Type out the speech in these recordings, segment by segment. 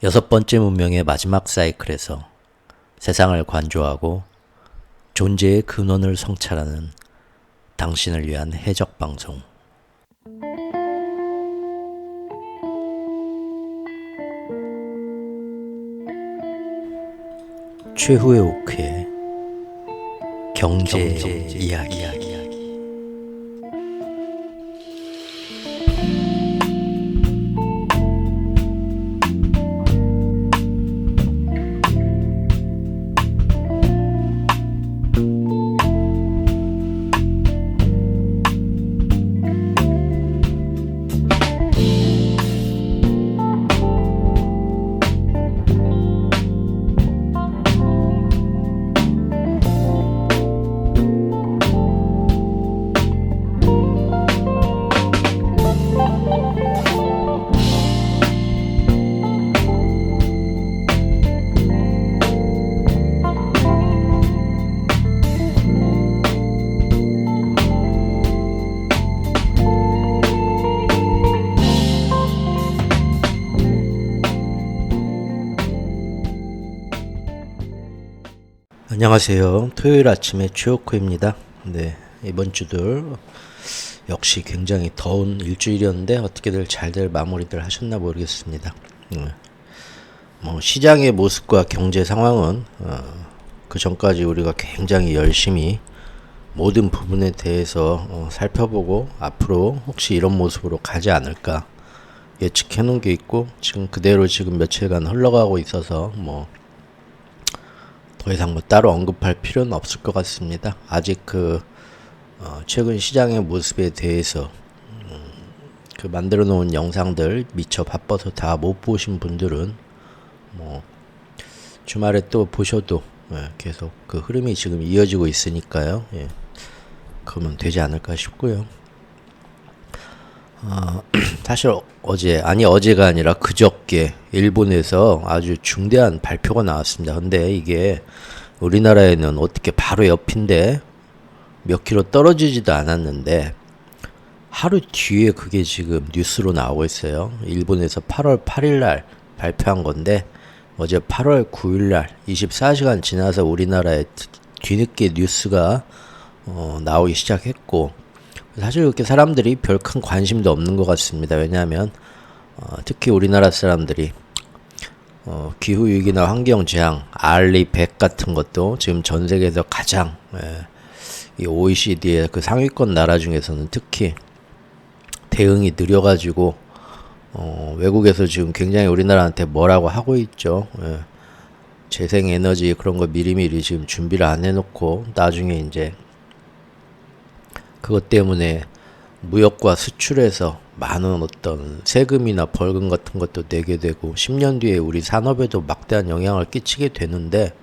6번째 문명의 마지막 사이클에서 세상을 관조하고 존재의 근원을 성찰하는 당신을 위한 해적 방송. 최후의 오크의 경제 이야기. 안녕하세요. 토요일 아침의 최오크입니다. 네, 이번 주도 역시 굉장히 더운 일주일이었는데 어떻게들 잘들 마무리들 하셨나 모르겠습니다. 시장의 모습과 경제 상황은 그 전까지 우리가 굉장히 열심히 모든 부분에 대해서 살펴보고 앞으로 혹시 이런 모습으로 가지 않을까 예측해 놓은 게 있고, 지금 그대로 지금 며칠간 흘러가고 있어서 더 이상 따로 언급할 필요는 없을 것 같습니다. 아직 최근 시장의 모습에 대해서 만들어 놓은 영상들 미처 바빠서 다 못 보신 분들은 주말에 또 보셔도 계속 그 흐름이 지금 이어지고 있으니까요. 그러면 되지 않을까 싶고요. 사실 어제가 아니라 그저께 일본에서 아주 중대한 발표가 나왔습니다. 근데 이게 우리나라에는 어떻게 바로 옆인데 몇 킬로 떨어지지도 않았는데 하루 뒤에 그게 지금 뉴스로 나오고 있어요. 일본에서 8월 8일 날 발표한 건데 어제 8월 9일 날 24시간 지나서 우리나라에 뒤늦게 뉴스가 나오기 시작했고, 사실 그렇게 사람들이 별 큰 관심도 없는 것 같습니다. 왜냐하면 특히 우리나라 사람들이 기후위기나 환경재앙, 알리100 같은 것도 지금 전 세계에서 가장 이 OECD의 그 상위권 나라 중에서는 특히 대응이 느려가지고 외국에서 지금 굉장히 우리나라한테 뭐라고 하고 있죠. 재생에너지 그런 거 미리미리 지금 준비를 안 해놓고 나중에 이제 그것 때문에 무역과 수출에서 많은 어떤 세금이나 벌금 같은 것도 내게 되고 10년 뒤에 우리 산업에도 막대한 영향을 끼치게 되는데,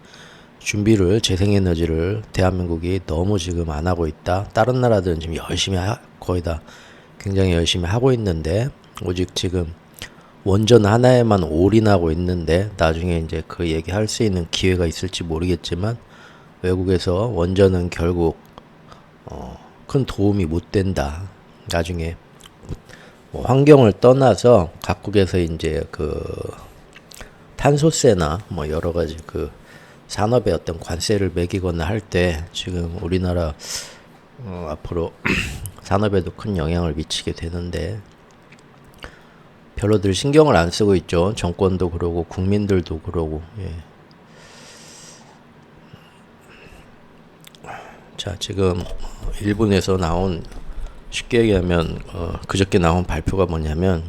준비를 재생에너지를 대한민국이 너무 지금 안 하고 있다. 다른 나라들은 지금 열심히 거의 다 굉장히 열심히 하고 있는데 오직 지금 원전 하나에만 올인하고 있는데, 나중에 이제 그 얘기할 수 있는 기회가 있을지 모르겠지만 외국에서 원전은 결국 큰 도움이 못 된다. 나중에 환경을 떠나서 각국에서 이제 탄소세나 여러 가지 산업에 어떤 관세를 매기거나 할 때 지금 우리나라 앞으로 산업에도 큰 영향을 미치게 되는데 별로들 신경을 안 쓰고 있죠. 정권도 그러고 국민들도 그러고. 자, 지금 일본에서 나온, 쉽게 얘기하면 그저께 나온 발표가 뭐냐면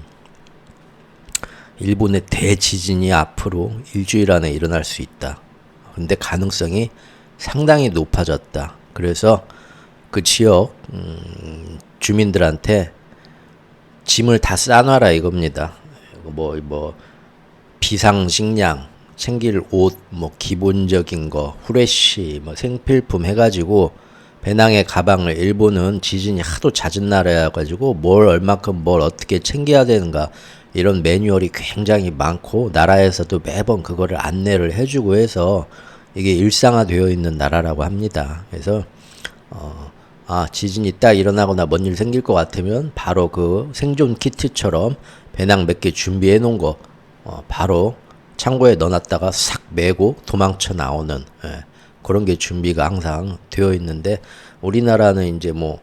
일본의 대지진이 앞으로 일주일 안에 일어날 수 있다. 근데 가능성이 상당히 높아졌다. 그래서 그 지역 주민들한테 짐을 다 싸놔라 이겁니다. 비상식량, 챙길 옷, 기본적인 거, 후레쉬, 생필품 해가지고 배낭에 가방을, 일본은 지진이 하도 잦은 나라여가지고 뭘 얼마큼 뭘 어떻게 챙겨야 되는가 이런 매뉴얼이 굉장히 많고 나라에서도 매번 그거를 안내를 해주고 해서 이게 일상화되어 있는 나라라고 합니다. 그래서 지진이 딱 일어나거나 뭔 일 생길 것 같으면 바로 그 생존 키트처럼 배낭 몇 개 준비해 놓은 거 바로 창고에 넣어놨다가 싹 메고 도망쳐 나오는 그런 게 준비가 항상 되어 있는데 우리나라는 이제 뭐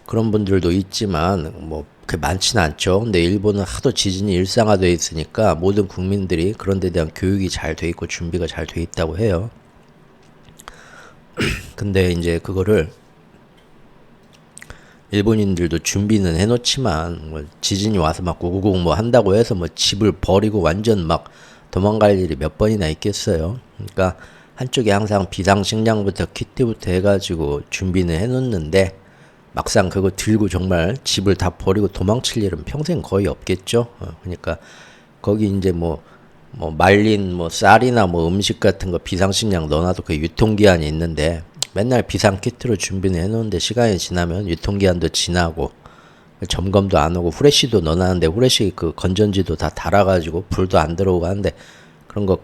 그런 분들도 있지만 뭐 그렇게 많지는 않죠. 근데 일본은 하도 지진이 일상화되어 있으니까 모든 국민들이 그런 데 대한 교육이 잘 돼 있고 준비가 잘 돼 있다고 해요. 근데 이제 그거를 일본인들도 준비는 해놓지만 뭐 지진이 와서 막 구구구 뭐 한다고 해서 뭐 집을 버리고 완전 막 도망갈 일이 몇 번이나 있겠어요. 그러니까 한쪽에 항상 비상식량부터 키트부터 해가지고 준비는 해놓는데 막상 그거 들고 정말 집을 다 버리고 도망칠 일은 평생 거의 없겠죠. 그러니까 거기 이제 뭐 말린 뭐 쌀이나 뭐 음식 같은 거 비상식량 넣어놔도 그 유통기한이 있는데 맨날 비상키트로 준비는 해놓는데 시간이 지나면 유통기한도 지나고 점검도 안 오고 후레쉬도 넣어놨는데 후레쉬 그 건전지도 다 닳아가지고 불도 안 들어오고 하는데 그런 거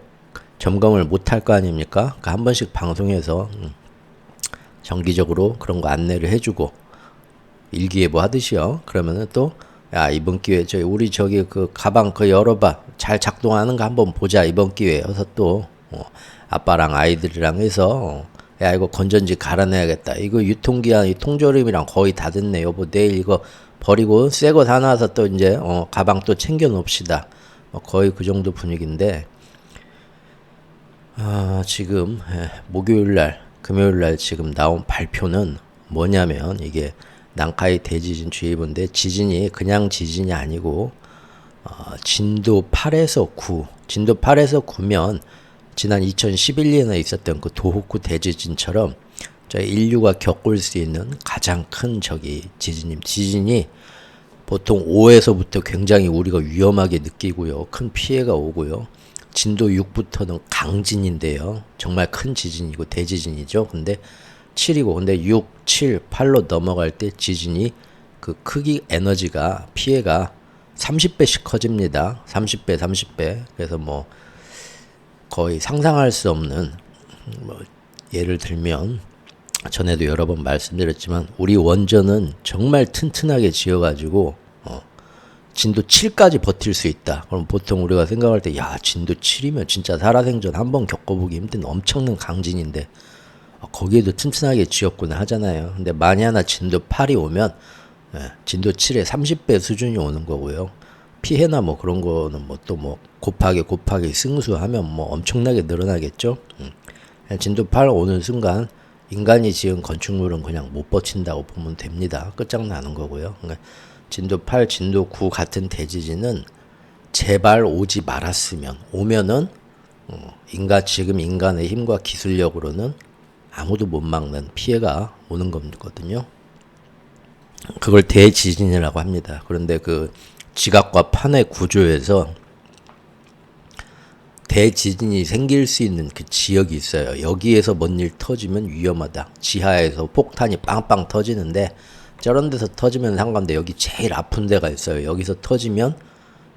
점검을 못 할 거 아닙니까? 그러니까 한 번씩 방송에서 정기적으로 그런 거 안내를 해주고 일기예보 하듯이요. 그러면은 또 야 이번 기회에 우리 저기 그 가방 그 열어봐 잘 작동하는 거 한번 보자 이번 기회에 해서 또 아빠랑 아이들이랑 해서 야 이거 건전지 갈아내야겠다 이거 유통기한 이 통조림이랑 거의 다 됐네 여보 내일 이거 버리고 새 거 사놔서 또 이제 가방 또 챙겨 놓읍시다 거의 그 정도 분위기인데 지금 목요일날 금요일날 지금 나온 발표는 뭐냐면 이게 난카이 대지진 주의보인데 지진이 그냥 지진이 아니고 진도 8에서 9 진도 8에서 9면 지난 2011년에 있었던 그 도호쿠 대지진처럼 저희 인류가 겪을 수 있는 가장 큰 지진이 보통 5에서부터 굉장히 우리가 위험하게 느끼고요. 큰 피해가 오고요. 진도 6부터는 강진인데요. 정말 큰 지진이고 대지진이죠. 근데 7이고 근데 6, 7, 8로 넘어갈 때 지진이 그 크기 에너지가 피해가 30배씩 커집니다. 30배. 그래서 뭐 거의 상상할 수 없는 뭐 예를 들면 전에도 여러 번 말씀드렸지만 우리 원전은 정말 튼튼하게 지어가지고 진도 7까지 버틸 수 있다. 그럼 보통 우리가 생각할 때 야 진도 7이면 진짜 살아생전 한번 겪어보기 힘든 엄청난 강진인데 거기에도 튼튼하게 지었구나 하잖아요. 근데 만에 하나 진도 8이 오면 진도 7의 30배 수준이 오는 거고요. 피해나 뭐 그런 거는 뭐 또 뭐 곱하기 승수하면 뭐 엄청나게 늘어나겠죠. 진도 8 오는 순간 인간이 지은 건축물은 그냥 못 버틴다고 보면 됩니다. 끝장나는 거고요. 그러니까 진도 8, 진도 9 같은 대지진은 제발 오지 말았으면 오면은 지금 인간의 힘과 기술력으로는 아무도 못 막는 피해가 오는 거거든요. 그걸 대지진이라고 합니다. 그런데 그 지각과 판의 구조에서 대지진이 생길 수 있는 그 지역이 있어요. 여기에서 뭔 일 터지면 위험하다. 지하에서 폭탄이 빵빵 터지는데 저런 데서 터지면 상관없는데 여기 제일 아픈 데가 있어요. 여기서 터지면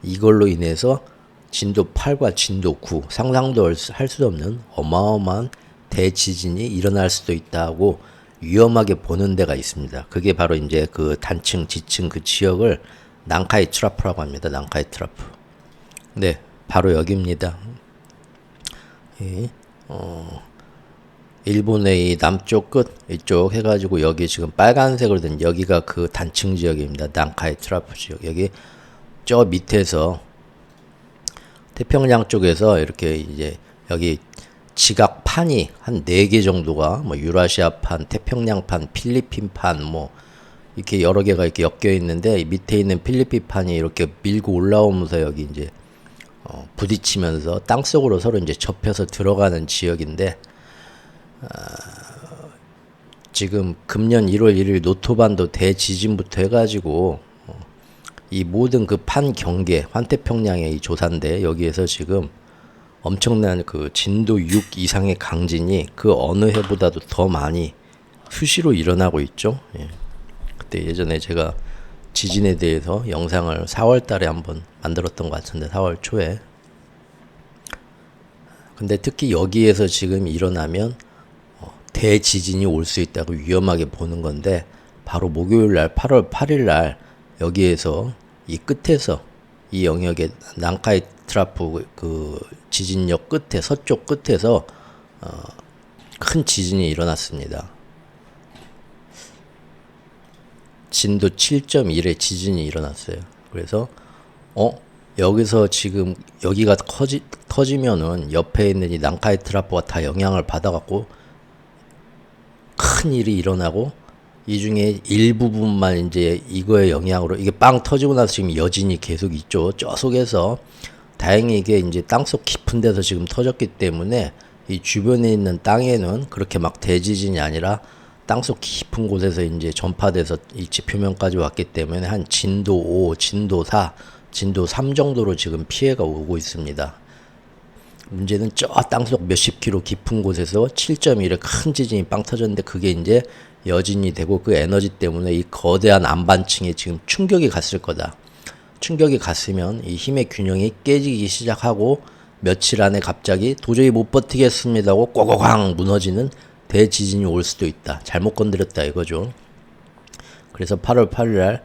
이걸로 인해서 진도 8과 진도 9 상상도 할 수 없는 어마어마한 대지진이 일어날 수도 있다고 위험하게 보는 데가 있습니다. 그게 바로 이제 그 단층, 지층 그 지역을 난카이 트라프라고 합니다. 난카이 트라프. 네, 바로 여기입니다. 일본의 이 남쪽 끝 이쪽 해가지고 여기 지금 빨간색으로 된 여기가 그 단층 지역입니다. 난카이 트라프 지역. 여기 저 밑에서 태평양 쪽에서 이렇게 이제 여기 지각판이 한 4개 정도가 뭐 유라시아판, 태평양판, 필리핀판 뭐 이렇게 여러 개가 이렇게 엮여 있는데 밑에 있는 필리핀판이 이렇게 밀고 올라오면서 여기 이제 부딪히면서 땅속으로 서로 이제 접혀서 들어가는 지역인데 지금 금년 1월 1일 노토반도 대지진부터 해가지고 이 모든 그 판 경계 환태평양의 이 조사인데 여기에서 지금 엄청난 그 진도 6 이상의 강진이 그 어느 해보다도 더 많이 수시로 일어나고 있죠. 그때 예전에 제가 지진에 대해서 영상을 4월 달에 한번 만들었던 것 같은데 4월 초에. 근데 특히 여기에서 지금 일어나면 대지진이 올 수 있다고 위험하게 보는 건데 바로 목요일 날 8월 8일 날 여기에서 이 끝에서 이 영역의 난카이 트라프 그 지진역 끝에 서쪽 끝에서 큰 지진이 일어났습니다. 진도 7.1의 지진이 일어났어요. 그래서 여기서 지금 여기가 터지면은 옆에 있는 이 난카이 트라프가 다 영향을 받아갖고 큰 일이 일어나고 이 중에 일부분만 이제 이거의 영향으로 이게 빵 터지고 나서 지금 여진이 계속 있죠. 저 속에서 다행히 이게 이제 땅속 깊은 데서 지금 터졌기 때문에 이 주변에 있는 땅에는 그렇게 막 대지진이 아니라 땅속 깊은 곳에서 이제 전파돼서 이 지표면까지 왔기 때문에 한 진도 5, 진도 4, 진도 3 정도로 지금 피해가 오고 있습니다. 문제는 저 땅속 몇십 킬로 깊은 곳에서 7.1의 큰 지진이 빵 터졌는데 그게 이제 여진이 되고 그 에너지 때문에 이 거대한 안반층에 지금 충격이 갔을 거다. 충격이 갔으면 이 힘의 균형이 깨지기 시작하고 며칠 안에 갑자기 도저히 못 버티겠습니다 하고 꼬고광 무너지는 대지진이 올 수도 있다. 잘못 건드렸다 이거죠. 그래서 8월 8일 날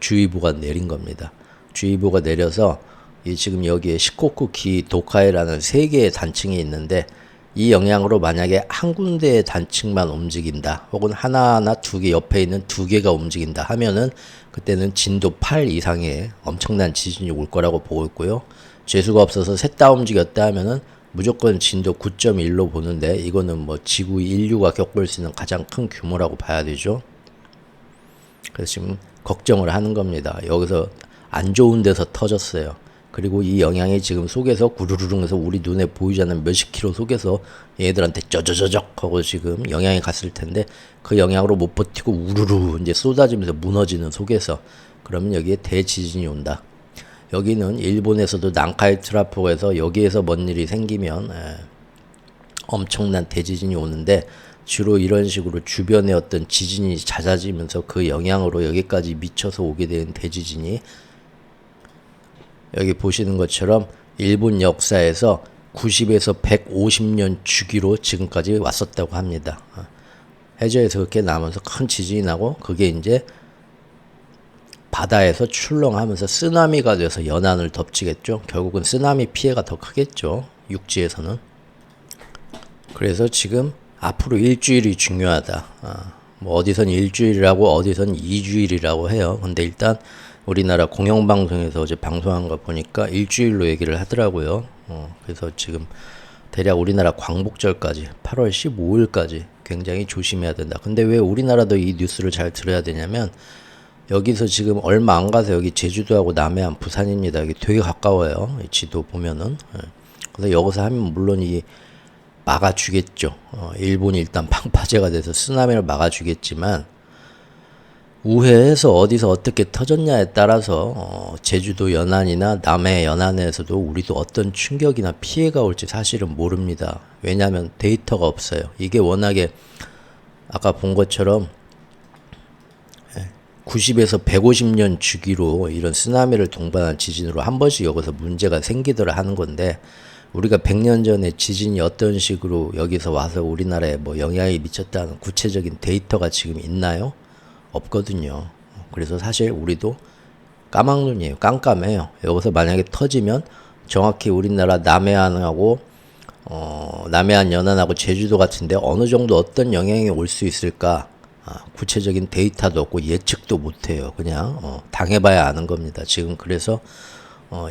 주의보가 내린 겁니다. 주의보가 내려서 이 지금 여기에 시코쿠키 도카이라는 3개의 단층이 있는데 이 영향으로 만약에 한 군데의 단층만 움직인다 혹은 하나나 2개 옆에 있는 2개가 움직인다 하면은 그때는 진도 8 이상의 엄청난 지진이 올 거라고 보고 있고요. 재수가 없어서 셋 다 움직였다 하면은 무조건 진도 9.1로 보는데 이거는 뭐 지구 인류가 겪을 수 있는 가장 큰 규모라고 봐야 되죠. 그래서 지금 걱정을 하는 겁니다. 여기서 안 좋은 데서 터졌어요. 그리고 이 영향이 지금 속에서 구르르릉해서 우리 눈에 보이지 않는 몇십 킬로 속에서 얘들한테 쩌저저적 하고 지금 영향이 갔을 텐데 그 영향으로 못 버티고 우르르 이제 쏟아지면서 무너지는 속에서 그러면 여기에 대지진이 온다. 여기는 일본에서도 난카이 트라프에서 여기에서 뭔 일이 생기면 엄청난 대지진이 오는데 주로 이런 식으로 주변에 어떤 지진이 잦아지면서 그 영향으로 여기까지 미쳐서 오게 된 대지진이 여기 보시는 것처럼 일본 역사에서 90에서 150년 주기로 지금까지 왔었다고 합니다. 해저에서 그렇게 나면서 큰 지진이 나고 그게 이제 바다에서 출렁하면서 쓰나미가 돼서 연안을 덮치겠죠. 결국은 쓰나미 피해가 더 크겠죠. 육지에서는. 그래서 지금 앞으로 일주일이 중요하다. 뭐 어디선 일주일이라고 어디선 2주일이라고 해요. 근데 일단 우리나라 공영방송에서 어제 방송한 거 보니까 일주일로 얘기를 하더라고요. 그래서 지금 대략 우리나라 광복절까지 8월 15일까지 굉장히 조심해야 된다. 근데 왜 우리나라도 이 뉴스를 잘 들어야 되냐면 여기서 지금 얼마 안 가서 여기 제주도하고 남해안 부산입니다. 여기 되게 가까워요. 이 지도 보면은. 그래서 여기서 하면 물론 이 막아주겠죠. 일본이 일단 방파제가 돼서 쓰나미를 막아주겠지만 우회해서 어디서 어떻게 터졌냐에 따라서 제주도 연안이나 남해 연안에서도 우리도 어떤 충격이나 피해가 올지 사실은 모릅니다. 왜냐하면 데이터가 없어요. 이게 워낙에 아까 본 것처럼 90에서 150년 주기로 이런 쓰나미를 동반한 지진으로 한 번씩 여기서 문제가 생기더라 하는 건데 우리가 100년 전에 지진이 어떤 식으로 여기서 와서 우리나라에 뭐 영향이 미쳤다는 구체적인 데이터가 지금 있나요? 없거든요. 그래서 사실 우리도 까막눈이에요. 깜깜해요. 여기서 만약에 터지면 정확히 우리나라 남해안하고 남해안 연안하고 제주도 같은데 어느 정도 어떤 영향이 올 수 있을까? 구체적인 데이터도 없고 예측도 못해요. 그냥 당해봐야 아는 겁니다. 지금 그래서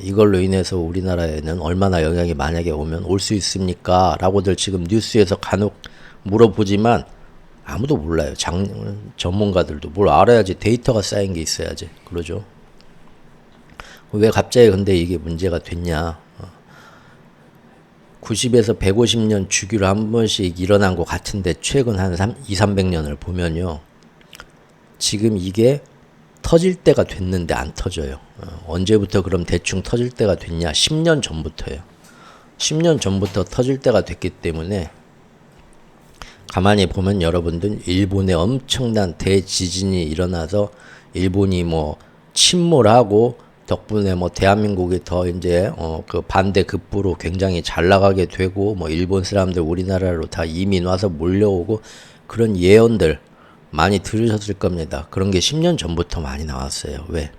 이걸로 인해서 우리나라에는 얼마나 영향이 만약에 오면 올 수 있습니까? 라고들 지금 뉴스에서 간혹 물어보지만 아무도 몰라요. 전문가들도 뭘 알아야지 데이터가 쌓인 게 있어야지. 그러죠. 왜 갑자기 근데 이게 문제가 됐냐. 90에서 150년 주기로 한 번씩 일어난 것 같은데 최근 한 200~300년을 보면요. 지금 이게 터질 때가 됐는데 안 터져요. 언제부터 그럼 대충 터질 때가 됐냐? 10년 전부터예요. 10년 전부터 터질 때가 됐기 때문에 가만히 보면 여러분들 일본에 엄청난 대지진이 일어나서 일본이 뭐 침몰하고 덕분에 뭐 대한민국이 더 이제 그 반대급부로 굉장히 잘 나가게 되고 뭐 일본 사람들 우리나라로 다 이민 와서 몰려오고 그런 예언들 많이 들으셨을 겁니다. 그런 게 10년 전부터 많이 나왔어요. 왜?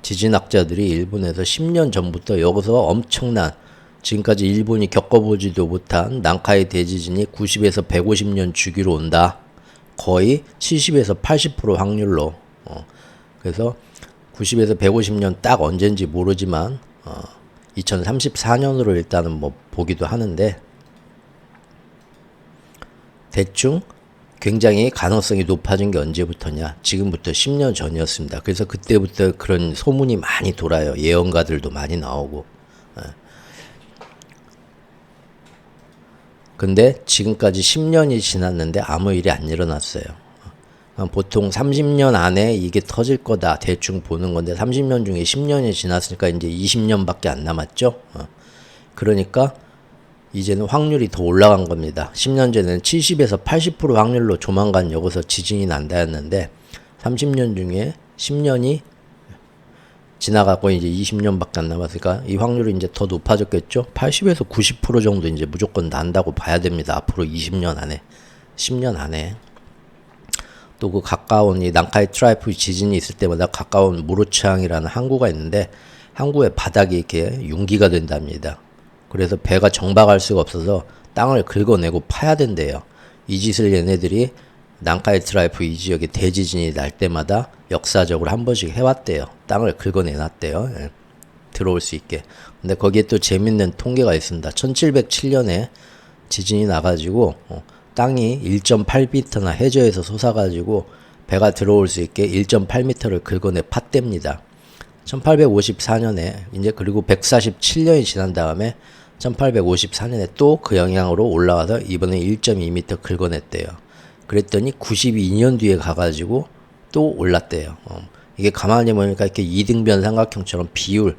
지진학자들이 일본에서 10년 전부터 여기서 엄청난 지금까지 일본이 겪어보지도 못한 난카이 대지진이 90에서 150년 주기로 온다. 거의 70에서 80% 확률로. 그래서 90에서 150년 딱 언젠지 모르지만 2034년으로 일단은 뭐 보기도 하는데 대충 굉장히 가능성이 높아진 게 언제부터냐? 지금부터 10년 전이었습니다. 그래서 그때부터 그런 소문이 많이 돌아요. 예언가들도 많이 나오고. 근데 지금까지 10년이 지났는데 아무 일이 안 일어났어요. 보통 30년 안에 이게 터질 거다 대충 보는 건데 30년 중에 10년이 지났으니까 이제 20년밖에 안 남았죠. 그러니까 이제는 확률이 더 올라간 겁니다. 10년 전에는 70에서 80% 확률로 조만간 여기서 지진이 난다 했는데 30년 중에 10년이 지나가고 이제 20년밖에 안 남았으니까 이 확률이 이제 더 높아졌겠죠. 80에서 90% 정도 이제 무조건 난다고 봐야 됩니다. 앞으로 20년 안에, 10년 안에. 또 그 가까운 이 난카이 트라이프 지진이 있을 때마다 가까운 무르치항이라는 항구가 있는데 항구의 바닥이 이렇게 융기가 된답니다. 그래서 배가 정박할 수가 없어서 땅을 긁어내고 파야 된대요. 이 짓을 얘네들이 난카이 트라이프 이 지역에 대지진이 날 때마다 역사적으로 한 번씩 해왔대요. 땅을 긁어내놨대요. 들어올 수 있게. 근데 거기에 또 재밌는 통계가 있습니다. 1707년에 지진이 나가지고 땅이 1.8m나 해저에서 솟아가지고 배가 들어올 수 있게 1.8m를 긁어내 팠답니다. 1854년에 이제 그리고 147년이 지난 다음에 1854년에 또 그 영향으로 올라와서 이번에 1.2m 긁어냈대요. 그랬더니 92년 뒤에 가가지고 또 올랐대요. 이게 가만히 보니까 이렇게 이등변 삼각형처럼 비율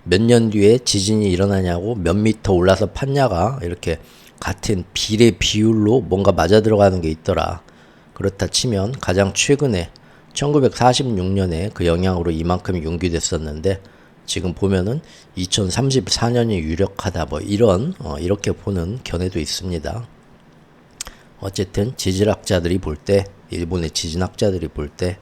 몇 년 뒤에 지진이 일어나냐고 몇 미터 올라서 팠냐가 이렇게 같은 비례 비율로 뭔가 맞아 들어가는 게 있더라. 그렇다 치면 가장 최근에 1946년에 그 영향으로 이만큼 융기됐었는데 지금 보면은 2034년이 유력하다 뭐 이렇게 보는 견해도 있습니다. 어쨌든 지질학자들이 볼 때 일본의 지진학자들이 볼 때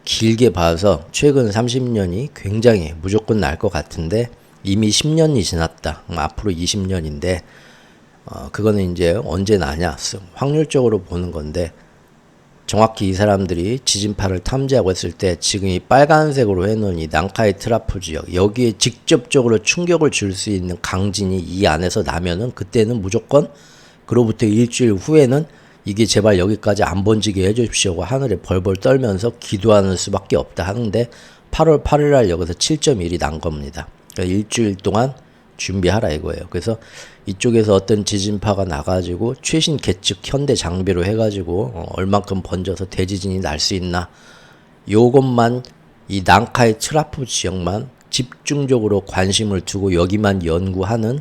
길게 봐서 최근 30년이 굉장히 무조건 날 것 같은데 이미 10년이 지났다. 앞으로 20년인데 그거는 이제 언제 나냐 확률적으로 보는 건데 정확히 이 사람들이 지진파를 탐지하고 했을 때 지금 이 빨간색으로 해놓은 이 난카이 트라프 지역 여기에 직접적으로 충격을 줄 수 있는 강진이 이 안에서 나면은 그때는 무조건 그로부터 일주일 후에는 이게 제발 여기까지 안 번지게 해주십시오 하늘에 벌벌 떨면서 기도하는 수밖에 없다 하는데 8월 8일 날 여기서 7.1이 난 겁니다. 그러니까 일주일 동안 준비하라 이거예요. 그래서 이쪽에서 어떤 지진파가 나가지고 최신 계측 현대 장비로 해가지고 얼만큼 번져서 대지진이 날 수 있나 요것만 이 난카이 트라프 지역만 집중적으로 관심을 두고 여기만 연구하는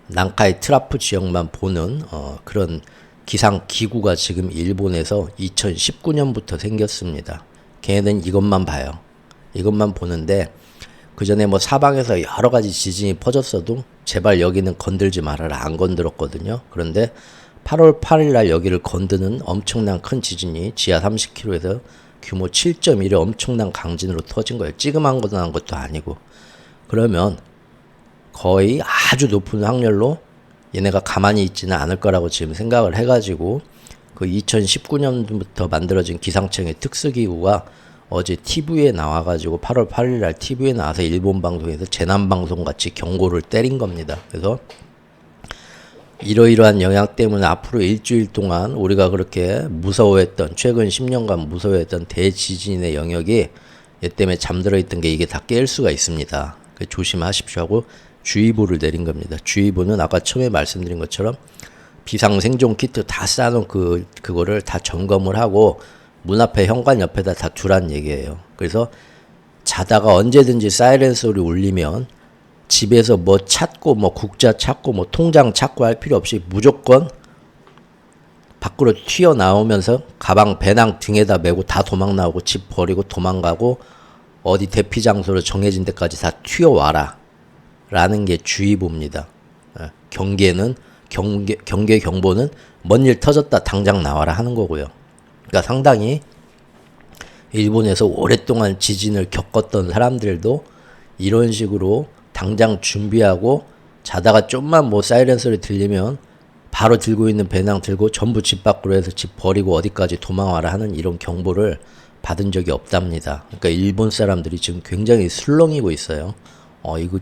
난카이 트라프 지역만 보는 그런 기상 기구가 지금 일본에서 2019년부터 생겼습니다. 걔네는 이것만 봐요. 이것만 보는데 그 전에 뭐 사방에서 여러 가지 지진이 퍼졌어도 제발 여기는 건들지 말아라 안 건드렸거든요. 그런데 8월 8일 날 여기를 건드는 엄청난 큰 지진이 지하 30km에서 규모 7.1의 엄청난 강진으로 터진 거예요. 찌그만 것도 아니고. 그러면 거의 아주 높은 확률로 얘네가 가만히 있지는 않을 거라고 지금 생각을 해가지고 그 2019년부터 만들어진 기상청의 특수기구가 어제 TV에 나와가지고 8월 8일 날 TV에 나와서 일본 방송에서 재난방송 같이 경고를 때린 겁니다. 그래서 이러이러한 영향 때문에 앞으로 일주일 동안 우리가 그렇게 무서워했던 최근 10년간 무서워했던 대지진의 영역이 얘 때문에 잠들어 있던 게 이게 다 깰 수가 있습니다. 조심하십시오 하고 주의보를 내린 겁니다. 주의보는 아까 처음에 말씀드린 것처럼 비상생존 키트 다 싸놓은 그거를 다 점검을 하고 문 앞에 현관 옆에다 다 두란 얘기예요. 그래서 자다가 언제든지 사이렌 소리 울리면 집에서 뭐 찾고 뭐 국자 찾고 뭐 통장 찾고 할 필요 없이 무조건 밖으로 튀어나오면서 가방 배낭 등에다 메고 다 도망 나오고 집 버리고 도망가고 어디 대피 장소로 정해진 데까지 다 튀어와라 라는 게 주의보입니다. 경계 경보는 뭔 일 터졌다 당장 나와라 하는 거고요. 그러니까 상당히 일본에서 오랫동안 지진을 겪었던 사람들도 이런 식으로 당장 준비하고 자다가 좀만 뭐 사이렌 소리 들리면 바로 들고 있는 배낭 들고 전부 집 밖으로 해서 집 버리고 어디까지 도망와라 하는 이런 경보를 받은 적이 없답니다. 그러니까 일본 사람들이 지금 굉장히 술렁이고 있어요. 이거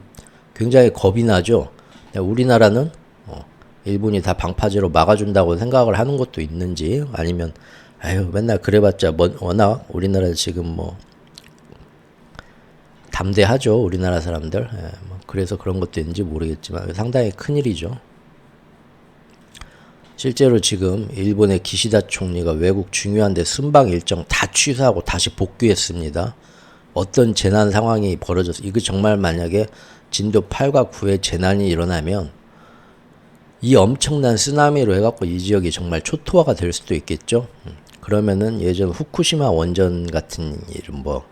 굉장히 겁이 나죠. 우리나라는 일본이 다 방파제로 막아준다고 생각을 하는 것도 있는지, 아니면 아유 맨날 그래봤자 워낙 우리나라 지금 뭐 담대하죠, 우리나라 사람들. 그래서 그런 것도 있는지 모르겠지만 상당히 큰일이죠. 실제로 지금 일본의 기시다 총리가 외국 중요한데 순방 일정 다 취소하고 다시 복귀했습니다. 어떤 재난 상황이 벌어졌어. 이거 정말 만약에 진도 8과 9의 재난이 일어나면 이 엄청난 쓰나미로 해갖고 이 지역이 정말 초토화가 될 수도 있겠죠. 그러면은 예전 후쿠시마 원전 같은 일은 뭐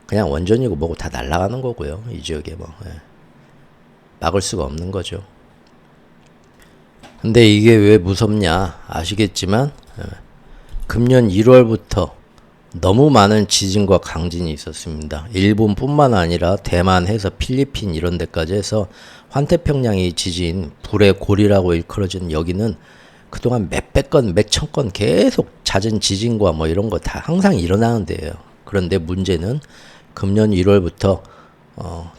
그냥 원전이고 뭐고 다 날아가는 거고요. 이 지역에 뭐 막을 수가 없는 거죠. 근데 이게 왜 무섭냐 아시겠지만 금년 1월부터 너무 많은 지진과 강진이 있었습니다. 일본뿐만 아니라 대만 해서 필리핀 이런 데까지 해서 환태평양이 지진 불의 골이라고 일컬어진 여기는 그동안 몇백 건, 몇천 건 계속 잦은 지진과 뭐 이런 거 다 항상 일어나는 데예요. 그런데 문제는 금년 1월부터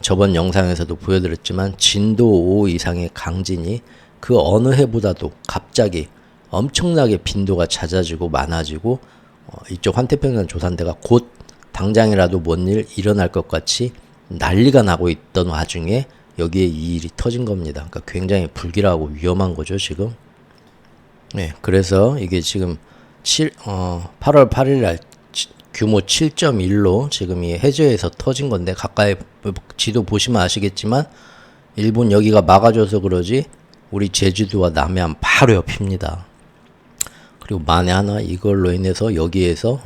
저번 영상에서도 보여드렸지만 진도 5 이상의 강진이 그 어느 해보다도 갑자기 엄청나게 빈도가 잦아지고 많아지고 이쪽 환태평양 조산대가 곧 당장이라도 뭔 일 일어날 것 같이 난리가 나고 있던 와중에 여기에 이 일이 터진 겁니다. 그러니까 굉장히 불길하고 위험한 거죠, 지금. 네, 그래서 이게 지금 8월 8일 날 규모 7.1로 지금 이 해저에서 터진 건데, 가까이 지도 보시면 아시겠지만 일본 여기가 막아줘서 그러지 우리 제주도와 남해안 바로 옆입니다. 그리고 만에 하나 이걸로 인해서 여기에서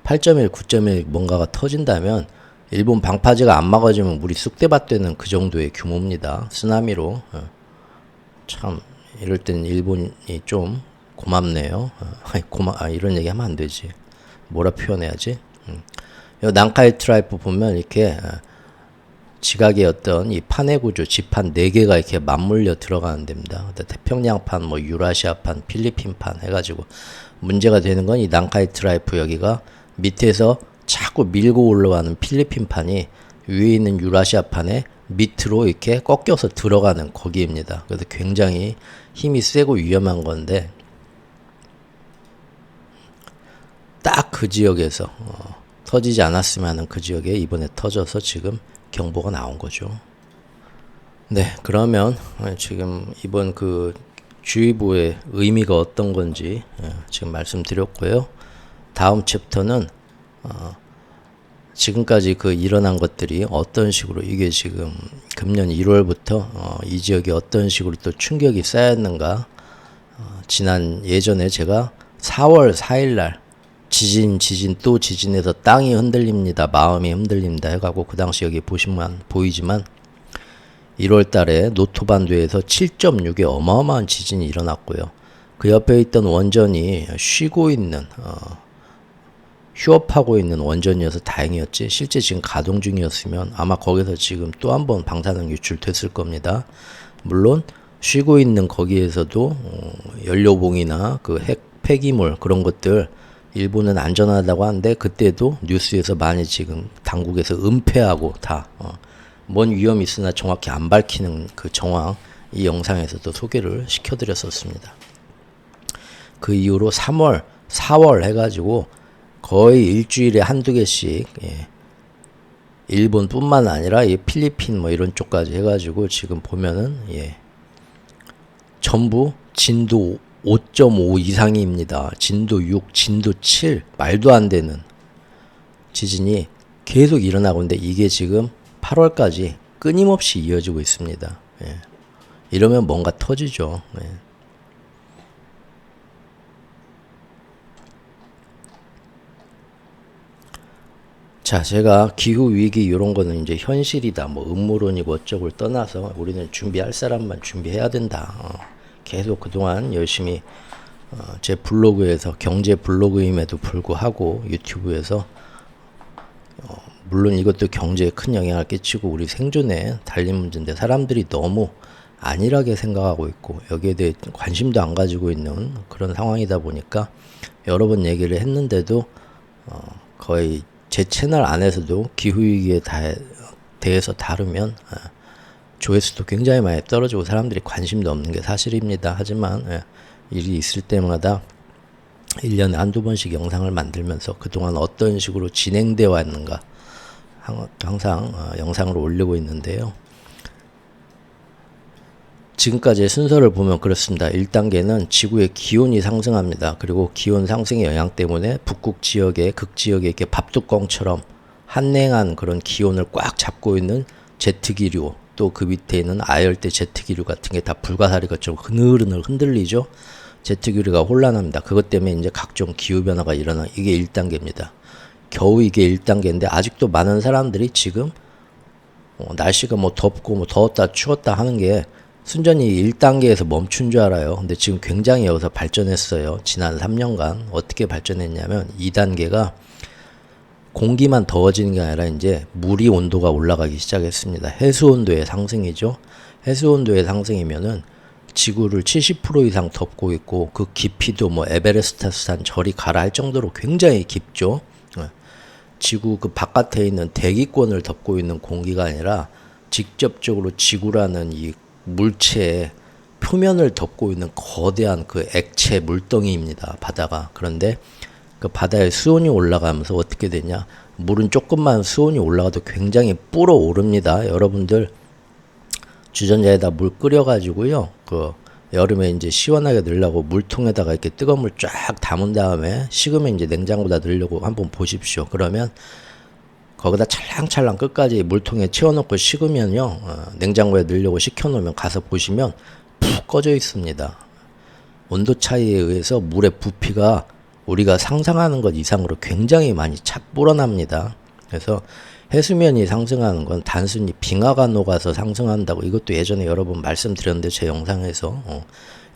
8.1, 9.1 뭔가가 터진다면 일본 방파제가 안 막아주면 우리 쑥대밭 되는 그 정도의 규모입니다. 쓰나미로. 참 이럴 땐 일본이 좀 고맙네요. 이런 얘기 하면 안 되지. 뭐라 표현해야지? 요 난카이 트라이프 보면 이렇게 지각의 어떤 이 판의 구조, 지판 4개가 이렇게 맞물려 들어가는 데입니다. 태평양판, 뭐 유라시아판, 필리핀판 해가지고 문제가 되는 건 이 난카이 트라이프 여기가 밑에서 자꾸 밀고 올라가는 필리핀판이 위에 있는 유라시아판에 밑으로 이렇게 꺾여서 들어가는 거기입니다. 그래서 굉장히 힘이 세고 위험한 건데 딱 그 지역에서 터지지 않았으면 하는 그 지역에 이번에 터져서 지금 경보가 나온 거죠. 네, 그러면 지금 이번 그 주의보의 의미가 어떤 건지 지금 말씀드렸고요. 다음 챕터는 지금까지 그 일어난 것들이 어떤 식으로 이게 지금 금년 1월부터 이 지역이 어떤 식으로 또 충격이 쌓였는가. 지난 예전에 제가 4월 4일 날 지진 또 지진에서 땅이 흔들립니다. 마음이 흔들립니다. 해가고 그 당시 여기 보시면 보이지만 1월 달에 노토반도에서 7.6의 어마어마한 지진이 일어났고요. 그 옆에 있던 원전이 쉬고 있는 휴업하고 있는 원전이어서 다행이었지, 실제 지금 가동 중이었으면 아마 거기서 지금 또 한 번 방사능 유출됐을 겁니다. 물론 쉬고 있는 거기에서도 연료봉이나 그 핵 폐기물 그런 것들 일본은 안전하다고 하는데 그때도 뉴스에서 많이 지금 당국에서 은폐하고 다 뭔 위험이 있으나 정확히 안 밝히는 그 정황 이 영상에서도 소개를 시켜드렸었습니다. 그 이후로 3월, 4월 해가지고 거의 일주일에 한두 개씩 일본뿐만 아니라 필리핀 뭐 이런 쪽까지 해가지고 지금 보면은 전부 진도 5.5 이상입니다. 진도 6, 진도 7 말도 안 되는 지진이 계속 일어나고 있는데 이게 지금 8월까지 끊임없이 이어지고 있습니다. 이러면 뭔가 터지죠. 자, 제가 기후위기 이런 거는 이제 현실이다, 뭐 음모론이고 어쩌고를 떠나서 우리는 준비할 사람만 준비해야 된다. 계속 그동안 열심히 제 블로그에서 경제 블로그임에도 불구하고 유튜브에서 물론 이것도 경제에 큰 영향을 끼치고 우리 생존에 달린 문제인데 사람들이 너무 안일하게 생각하고 있고 여기에 대해 관심도 안 가지고 있는 그런 상황이다 보니까 여러 번 얘기를 했는데도 거의 제 채널 안에서도 기후위기에 대해서 다루면 조회수도 굉장히 많이 떨어지고 사람들이 관심도 없는 게 사실입니다. 하지만 일이 있을 때마다 1년에 한두 번씩 영상을 만들면서 그동안 어떤 식으로 진행되어 왔는가 항상 영상을 올리고 있는데요. 지금까지의 순서를 보면 그렇습니다. 1단계는 지구의 기온이 상승합니다. 그리고 기온 상승의 영향 때문에 북극 지역에 극지역에 이렇게 밥뚜껑처럼 한냉한 그런 기온을 꽉 잡고 있는 제트기류, 또 그 밑에 있는 아열대 제트기류 같은 게 다 불가사리가 좀 흐느흐느 흔들리죠. 제트기류가 혼란합니다. 그것 때문에 이제 각종 기후변화가 일어나 이게 1단계입니다. 겨우 이게 1단계인데 아직도 많은 사람들이 지금 날씨가 뭐 덥고 뭐 더웠다 추웠다 하는 게 순전히 1단계에서 멈춘 줄 알아요. 근데 지금 굉장히 여기서 발전했어요. 지난 3년간 어떻게 발전했냐면 2단계가 공기만 더워지는 게 아니라 이제 물이 온도가 올라가기 시작했습니다. 해수 온도의 상승이죠. 해수 온도의 상승이면은 지구를 70% 이상 덮고 있고 그 깊이도 뭐 에베레스트산 절이 가라할 정도로 굉장히 깊죠. 지구 그 바깥에 있는 대기권을 덮고 있는 공기가 아니라 직접적으로 지구라는 이 물체의 표면을 덮고 있는 거대한 그 액체 물덩이입니다. 바다가. 그런데 그 바다의 수온이 올라가면서 어떻게 되냐? 물은 조금만 수온이 올라가도 굉장히 불어오릅니다. 여러분들 주전자에다 물 끓여가지고요. 그 여름에 이제 시원하게 넣으려고 물통에다가 이렇게 뜨거운 물 쫙 담은 다음에 식으면 이제 냉장고에다 넣으려고 한번 보십시오. 그러면 거기다 찰랑찰랑 끝까지 물통에 채워놓고 식으면요. 냉장고에 넣으려고 식혀놓으면 가서 보시면 푹 꺼져 있습니다. 온도 차이에 의해서 물의 부피가 우리가 상상하는 것 이상으로 굉장히 많이 불어납니다. 그래서 해수면이 상승하는 건 단순히 빙하가 녹아서 상승한다고 이것도 예전에 여러 번 말씀드렸는데 제 영상에서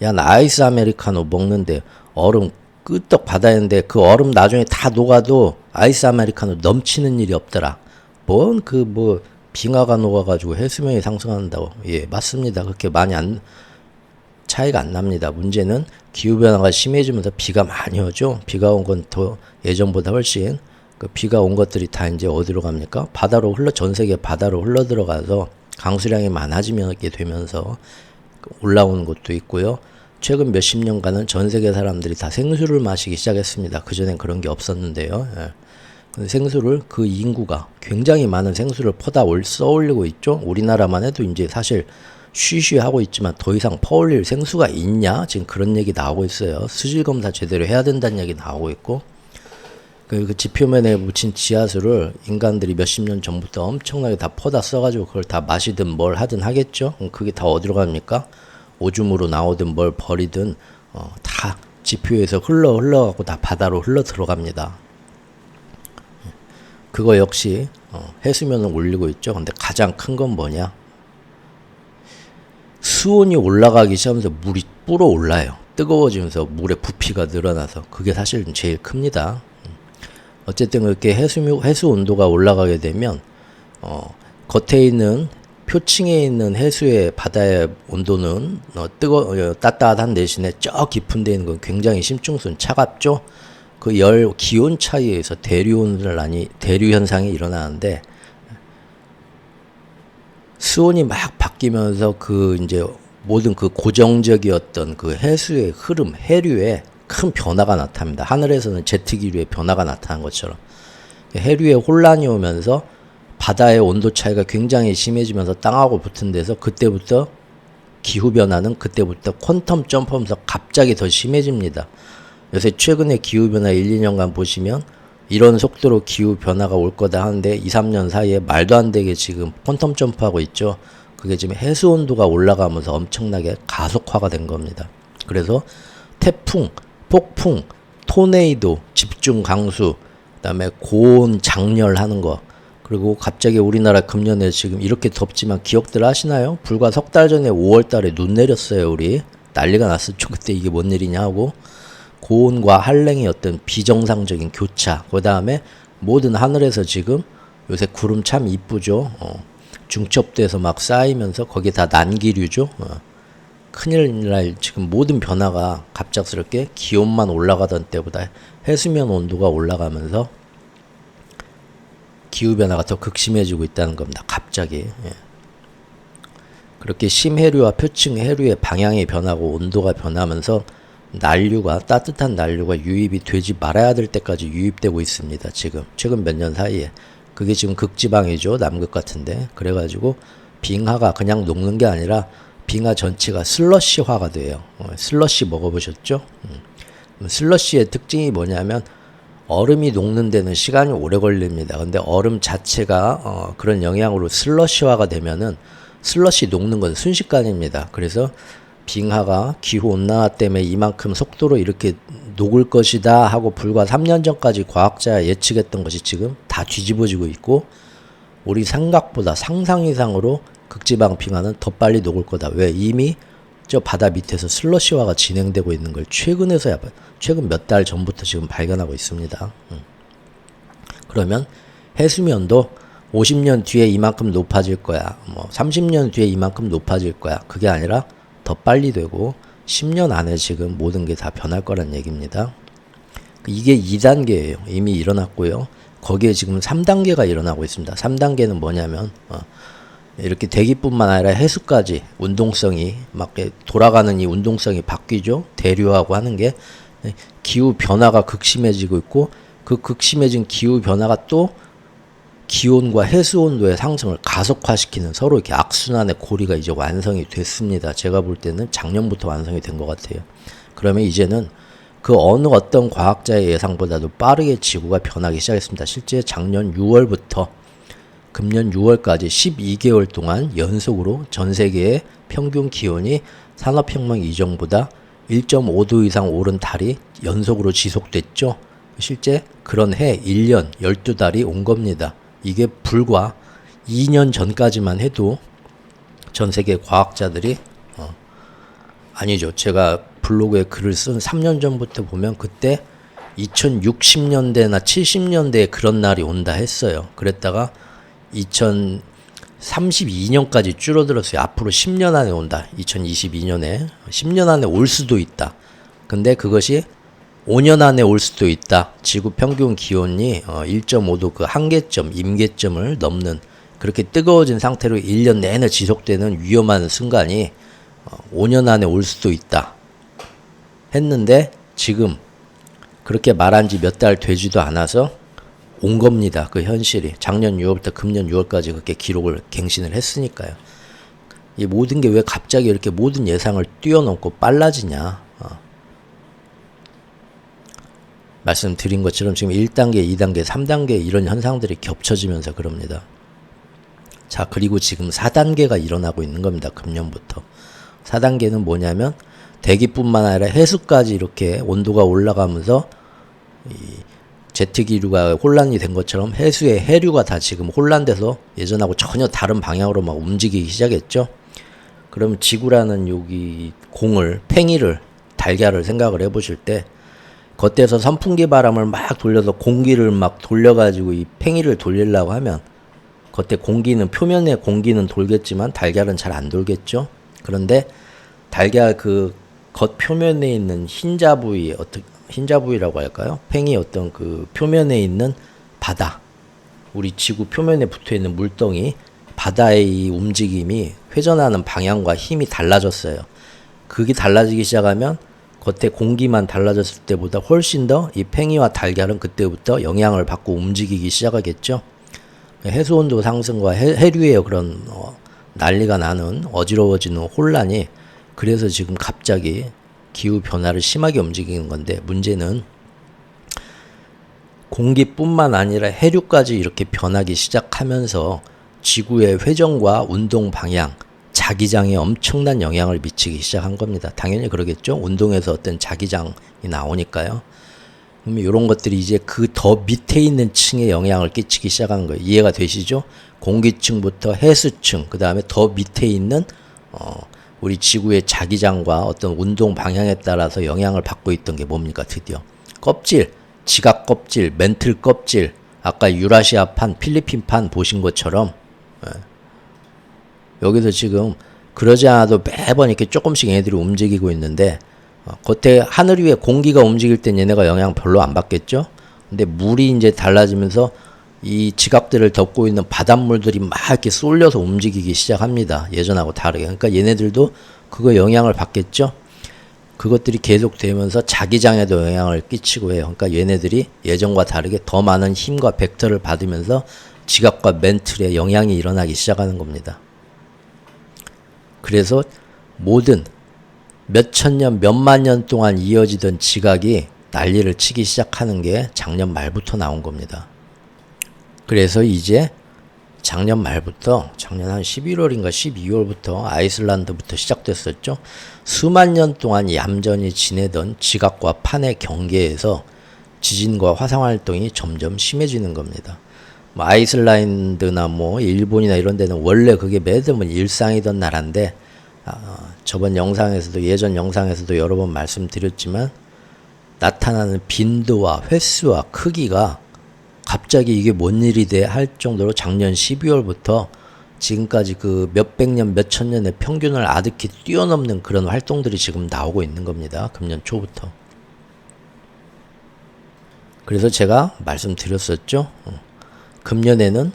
야 나 아이스 아메리카노 먹는데 얼음 끄떡 받아야하는데 그 얼음 나중에 다 녹아도 아이스 아메리카노 넘치는 일이 없더라. 뭔 그 뭐 빙하가 녹아가지고 해수면이 상승한다고. 예 맞습니다. 그렇게 많이 차이가 안 납니다. 문제는 기후변화가 심해지면서 비가 많이 오죠. 비가 온 건 더 예전보다 훨씬 그 비가 온 것들이 다 이제 어디로 갑니까? 바다로 전 세계 바다로 흘러 들어가서 강수량이 많아지게 되면서 올라오는 것도 있고요. 최근 몇십 년간은 전 세계 사람들이 다 생수를 마시기 시작했습니다. 그전엔 그런 게 없었는데요. 예. 생수를 그 인구가 굉장히 많은 생수를 퍼다 써올리고 있죠. 우리나라만 해도 이제 사실 쉬쉬하고 있지만 더 이상 퍼올릴 생수가 있냐? 지금 그런 얘기 나오고 있어요. 수질 검사 제대로 해야 된다는 얘기 나오고 있고. 그 지표면에 묻힌 지하수를 인간들이 몇십 년 전부터 엄청나게 다 퍼다 써가지고 그걸 다 마시든 뭘 하든 하겠죠. 그게 다 어디로 갑니까? 오줌으로 나오든 뭘 버리든 다 지표에서 흘러가고 다 바다로 흘러 들어갑니다. 그거 역시 해수면을 올리고 있죠. 근데 가장 큰 건 뭐냐? 수온이 올라가기 시작하면서 물이 불어올라요. 뜨거워지면서 물의 부피가 늘어나서 그게 사실 제일 큽니다. 어쨌든 그렇게 해수 온도가 올라가게 되면 겉에 있는 표층에 있는 해수의 바다의 온도는 따뜻한 대신에 저 깊은 데 있는 건 굉장히 심층수는 차갑죠. 그 기온 차이에 의해서 대류 현상이 일어나는데 수온이 막 바뀌면서 그 이제 모든 그 고정적이었던 그 해수의 흐름, 해류에 큰 변화가 나타납니다. 하늘에서는 제트기류의 변화가 나타난 것처럼 해류에 혼란이 오면서 바다의 온도 차이가 굉장히 심해지면서 땅하고 붙은 데서 그때부터 기후변화는 그때부터 퀀텀 점프하면서 갑자기 더 심해집니다. 요새 최근에 기후변화 1, 2년간 보시면 이런 속도로 기후변화가 올 거다 하는데 2, 3년 사이에 말도 안 되게 지금 퀀텀 점프하고 있죠. 그게 지금 해수 온도가 올라가면서 엄청나게 가속화가 된 겁니다. 그래서 태풍, 폭풍, 토네이도, 집중 강수, 그다음에 고온 장렬하는 거, 그리고 갑자기 우리나라 금년에 지금 이렇게 덥지만 기억들 하시나요? 불과 석 달 전에 5월 달에 눈 내렸어요. 우리 난리가 났었죠. 그때 이게 뭔 일이냐 하고 고온과 한랭의 어떤 비정상적인 교차, 그 다음에 모든 하늘에서 지금 요새 구름 참 이쁘죠. 중첩돼서 막 쌓이면서 거기에 다 난기류죠. 큰일 날 지금 모든 변화가 갑작스럽게 기온만 올라가던 때보다 해수면 온도가 올라가면서 기후변화가 더 극심해지고 있다는 겁니다. 갑자기. 예. 그렇게 심해류와 표층 해류의 방향이 변하고 온도가 변하면서 난류가 따뜻한 난류가 유입이 되지 말아야 될 때까지 유입되고 있습니다. 지금 최근 몇 년 사이에 그게 지금 극지방이죠. 남극 같은데 그래가지고 빙하가 그냥 녹는 게 아니라 빙하 전체가 슬러시화가 돼요. 슬러시 먹어보셨죠? 슬러시의 특징이 뭐냐면 얼음이 녹는 데는 시간이 오래 걸립니다. 근데 얼음 자체가 그런 영향으로 슬러시화가 되면은 슬러시 녹는 건 순식간입니다. 그래서 빙하가 기후온난화 때문에 이만큼 속도로 이렇게 녹을 것이다 하고 불과 3년 전까지 과학자가 예측했던 것이 지금 다 뒤집어지고 있고 우리 생각보다 상상 이상으로 극지방 빙하는 더 빨리 녹을 거다. 왜? 이미 저 바다 밑에서 슬러시화가 진행되고 있는 걸 최근에서야 최근 몇 달 전부터 지금 발견하고 있습니다. 그러면 해수면도 50년 뒤에 이만큼 높아질 거야. 뭐 30년 뒤에 이만큼 높아질 거야. 그게 아니라 더 빨리 되고 10년 안에 지금 모든 게 다 변할 거란 얘기입니다. 이게 2단계예요. 이미 일어났고요. 거기에 지금 3단계가 일어나고 있습니다. 3단계는 뭐냐면 이렇게 대기뿐만 아니라 해수까지 운동성이 막 돌아가는 이 운동성이 바뀌죠. 대류하고 하는 게 기후 변화가 극심해지고 있고 그 극심해진 기후 변화가 또 기온과 해수 온도의 상승을 가속화시키는 서로 이렇게 악순환의 고리가 이제 완성이 됐습니다. 제가 볼 때는 작년부터 완성이 된 것 같아요. 그러면 이제는 그 어느 어떤 과학자의 예상보다도 빠르게 지구가 변하기 시작했습니다. 실제 작년 6월부터 금년 6월까지 12개월 동안 연속으로 전 세계의 평균 기온이 산업혁명 이전보다 1.5도 이상 오른 달이 연속으로 지속됐죠. 실제 그런 해 1년 12달이 온 겁니다. 이게 불과 2년 전까지만 해도 전 세계 과학자들이 아니죠. 제가 블로그에 글을 쓴 3년 전부터 보면 그때 2060년대나 70년대에 그런 날이 온다 했어요. 그랬다가 2032년까지 줄어들었어요. 앞으로 10년 안에 온다. 2022년에 10년 안에 올 수도 있다. 근데 그것이 5년 안에 올 수도 있다. 지구 평균 기온이 1.5도 그 한계점, 임계점을 넘는 그렇게 뜨거워진 상태로 1년 내내 지속되는 위험한 순간이 5년 안에 올 수도 있다. 했는데 지금 그렇게 말한 지 몇 달 되지도 않아서 온 겁니다. 그 현실이. 작년 6월부터 금년 6월까지 그렇게 기록을 갱신을 했으니까요. 이 모든 게 왜 갑자기 이렇게 모든 예상을 뛰어넘고 빨라지냐. 말씀드린 것처럼 지금 1단계, 2단계, 3단계 이런 현상들이 겹쳐지면서 그럽니다. 자, 그리고 지금 4단계가 일어나고 있는 겁니다. 금년부터. 4단계는 뭐냐면 대기뿐만 아니라 해수까지 이렇게 온도가 올라가면서 이 제트기류가 혼란이 된 것처럼 해수의 해류가 다 지금 혼란돼서 예전하고 전혀 다른 방향으로 막 움직이기 시작했죠. 그럼 지구라는 여기 공을, 팽이를, 달걀을 생각을 해보실 때 겉에서 선풍기 바람을 막 돌려서 공기를 막 돌려가지고 이 팽이를 돌리려고 하면 겉에 공기는 표면에 공기는 돌겠지만 달걀은 잘 안 돌겠죠. 그런데 달걀 그 겉 표면에 있는 흰자 부위 흰자 부위라고 할까요? 팽이 어떤 그 표면에 있는 바다, 우리 지구 표면에 붙어 있는 물덩이 바다의 이 움직임이 회전하는 방향과 힘이 달라졌어요. 그게 달라지기 시작하면 겉에 공기만 달라졌을 때보다 훨씬 더 이 팽이와 달걀은 그때부터 영향을 받고 움직이기 시작하겠죠. 해수온도 상승과 해류의 그런 난리가 나는 어지러워지는 혼란이 그래서 지금 갑자기 기후변화를 심하게 움직이는 건데 문제는 공기뿐만 아니라 해류까지 이렇게 변하기 시작하면서 지구의 회전과 운동 방향, 자기장에 엄청난 영향을 미치기 시작한 겁니다. 당연히 그러겠죠. 운동에서 어떤 자기장이 나오니까요. 그럼 이런 것들이 이제 그 더 밑에 있는 층에 영향을 끼치기 시작한 거예요. 이해가 되시죠? 공기층부터 해수층, 그 다음에 더 밑에 있는 우리 지구의 자기장과 어떤 운동 방향에 따라서 영향을 받고 있던 게 뭡니까? 드디어 껍질, 지각 껍질, 멘틀 껍질, 아까 유라시아판, 필리핀판 보신 것처럼 여기서 지금 그러지 않아도 매번 이렇게 조금씩 얘네들이 움직이고 있는데 겉에 하늘 위에 공기가 움직일 땐 얘네가 영향 별로 안 받겠죠. 근데 물이 이제 달라지면서 이 지각들을 덮고 있는 바닷물들이 막 이렇게 쏠려서 움직이기 시작합니다. 예전하고 다르게. 그러니까 얘네들도 그거 영향을 받겠죠. 그것들이 계속되면서 자기장에도 영향을 끼치고 해요. 그러니까 얘네들이 예전과 다르게 더 많은 힘과 벡터를 받으면서 지각과 멘틀에 영향이 일어나기 시작하는 겁니다. 그래서 모든 몇천 년, 몇만 년 동안 이어지던 지각이 난리를 치기 시작하는 게 작년 말부터 나온 겁니다. 그래서 이제 작년 말부터, 작년 한 11월인가 12월부터 아이슬란드부터 시작됐었죠. 수만 년 동안 얌전히 지내던 지각과 판의 경계에서 지진과 화산 활동이 점점 심해지는 겁니다. 뭐 아이슬란드나 뭐 일본이나 이런 데는 원래 그게 매번 일상이던 나라인데 저번 영상에서도 예전 영상에서도 여러 번 말씀드렸지만 나타나는 빈도와 횟수와 크기가 갑자기 이게 뭔 일이 돼 할 정도로 작년 12월부터 지금까지 그 몇백 년, 몇천 년의 평균을 아득히 뛰어넘는 그런 활동들이 지금 나오고 있는 겁니다. 금년 초부터. 그래서 제가 말씀드렸었죠. 금년에는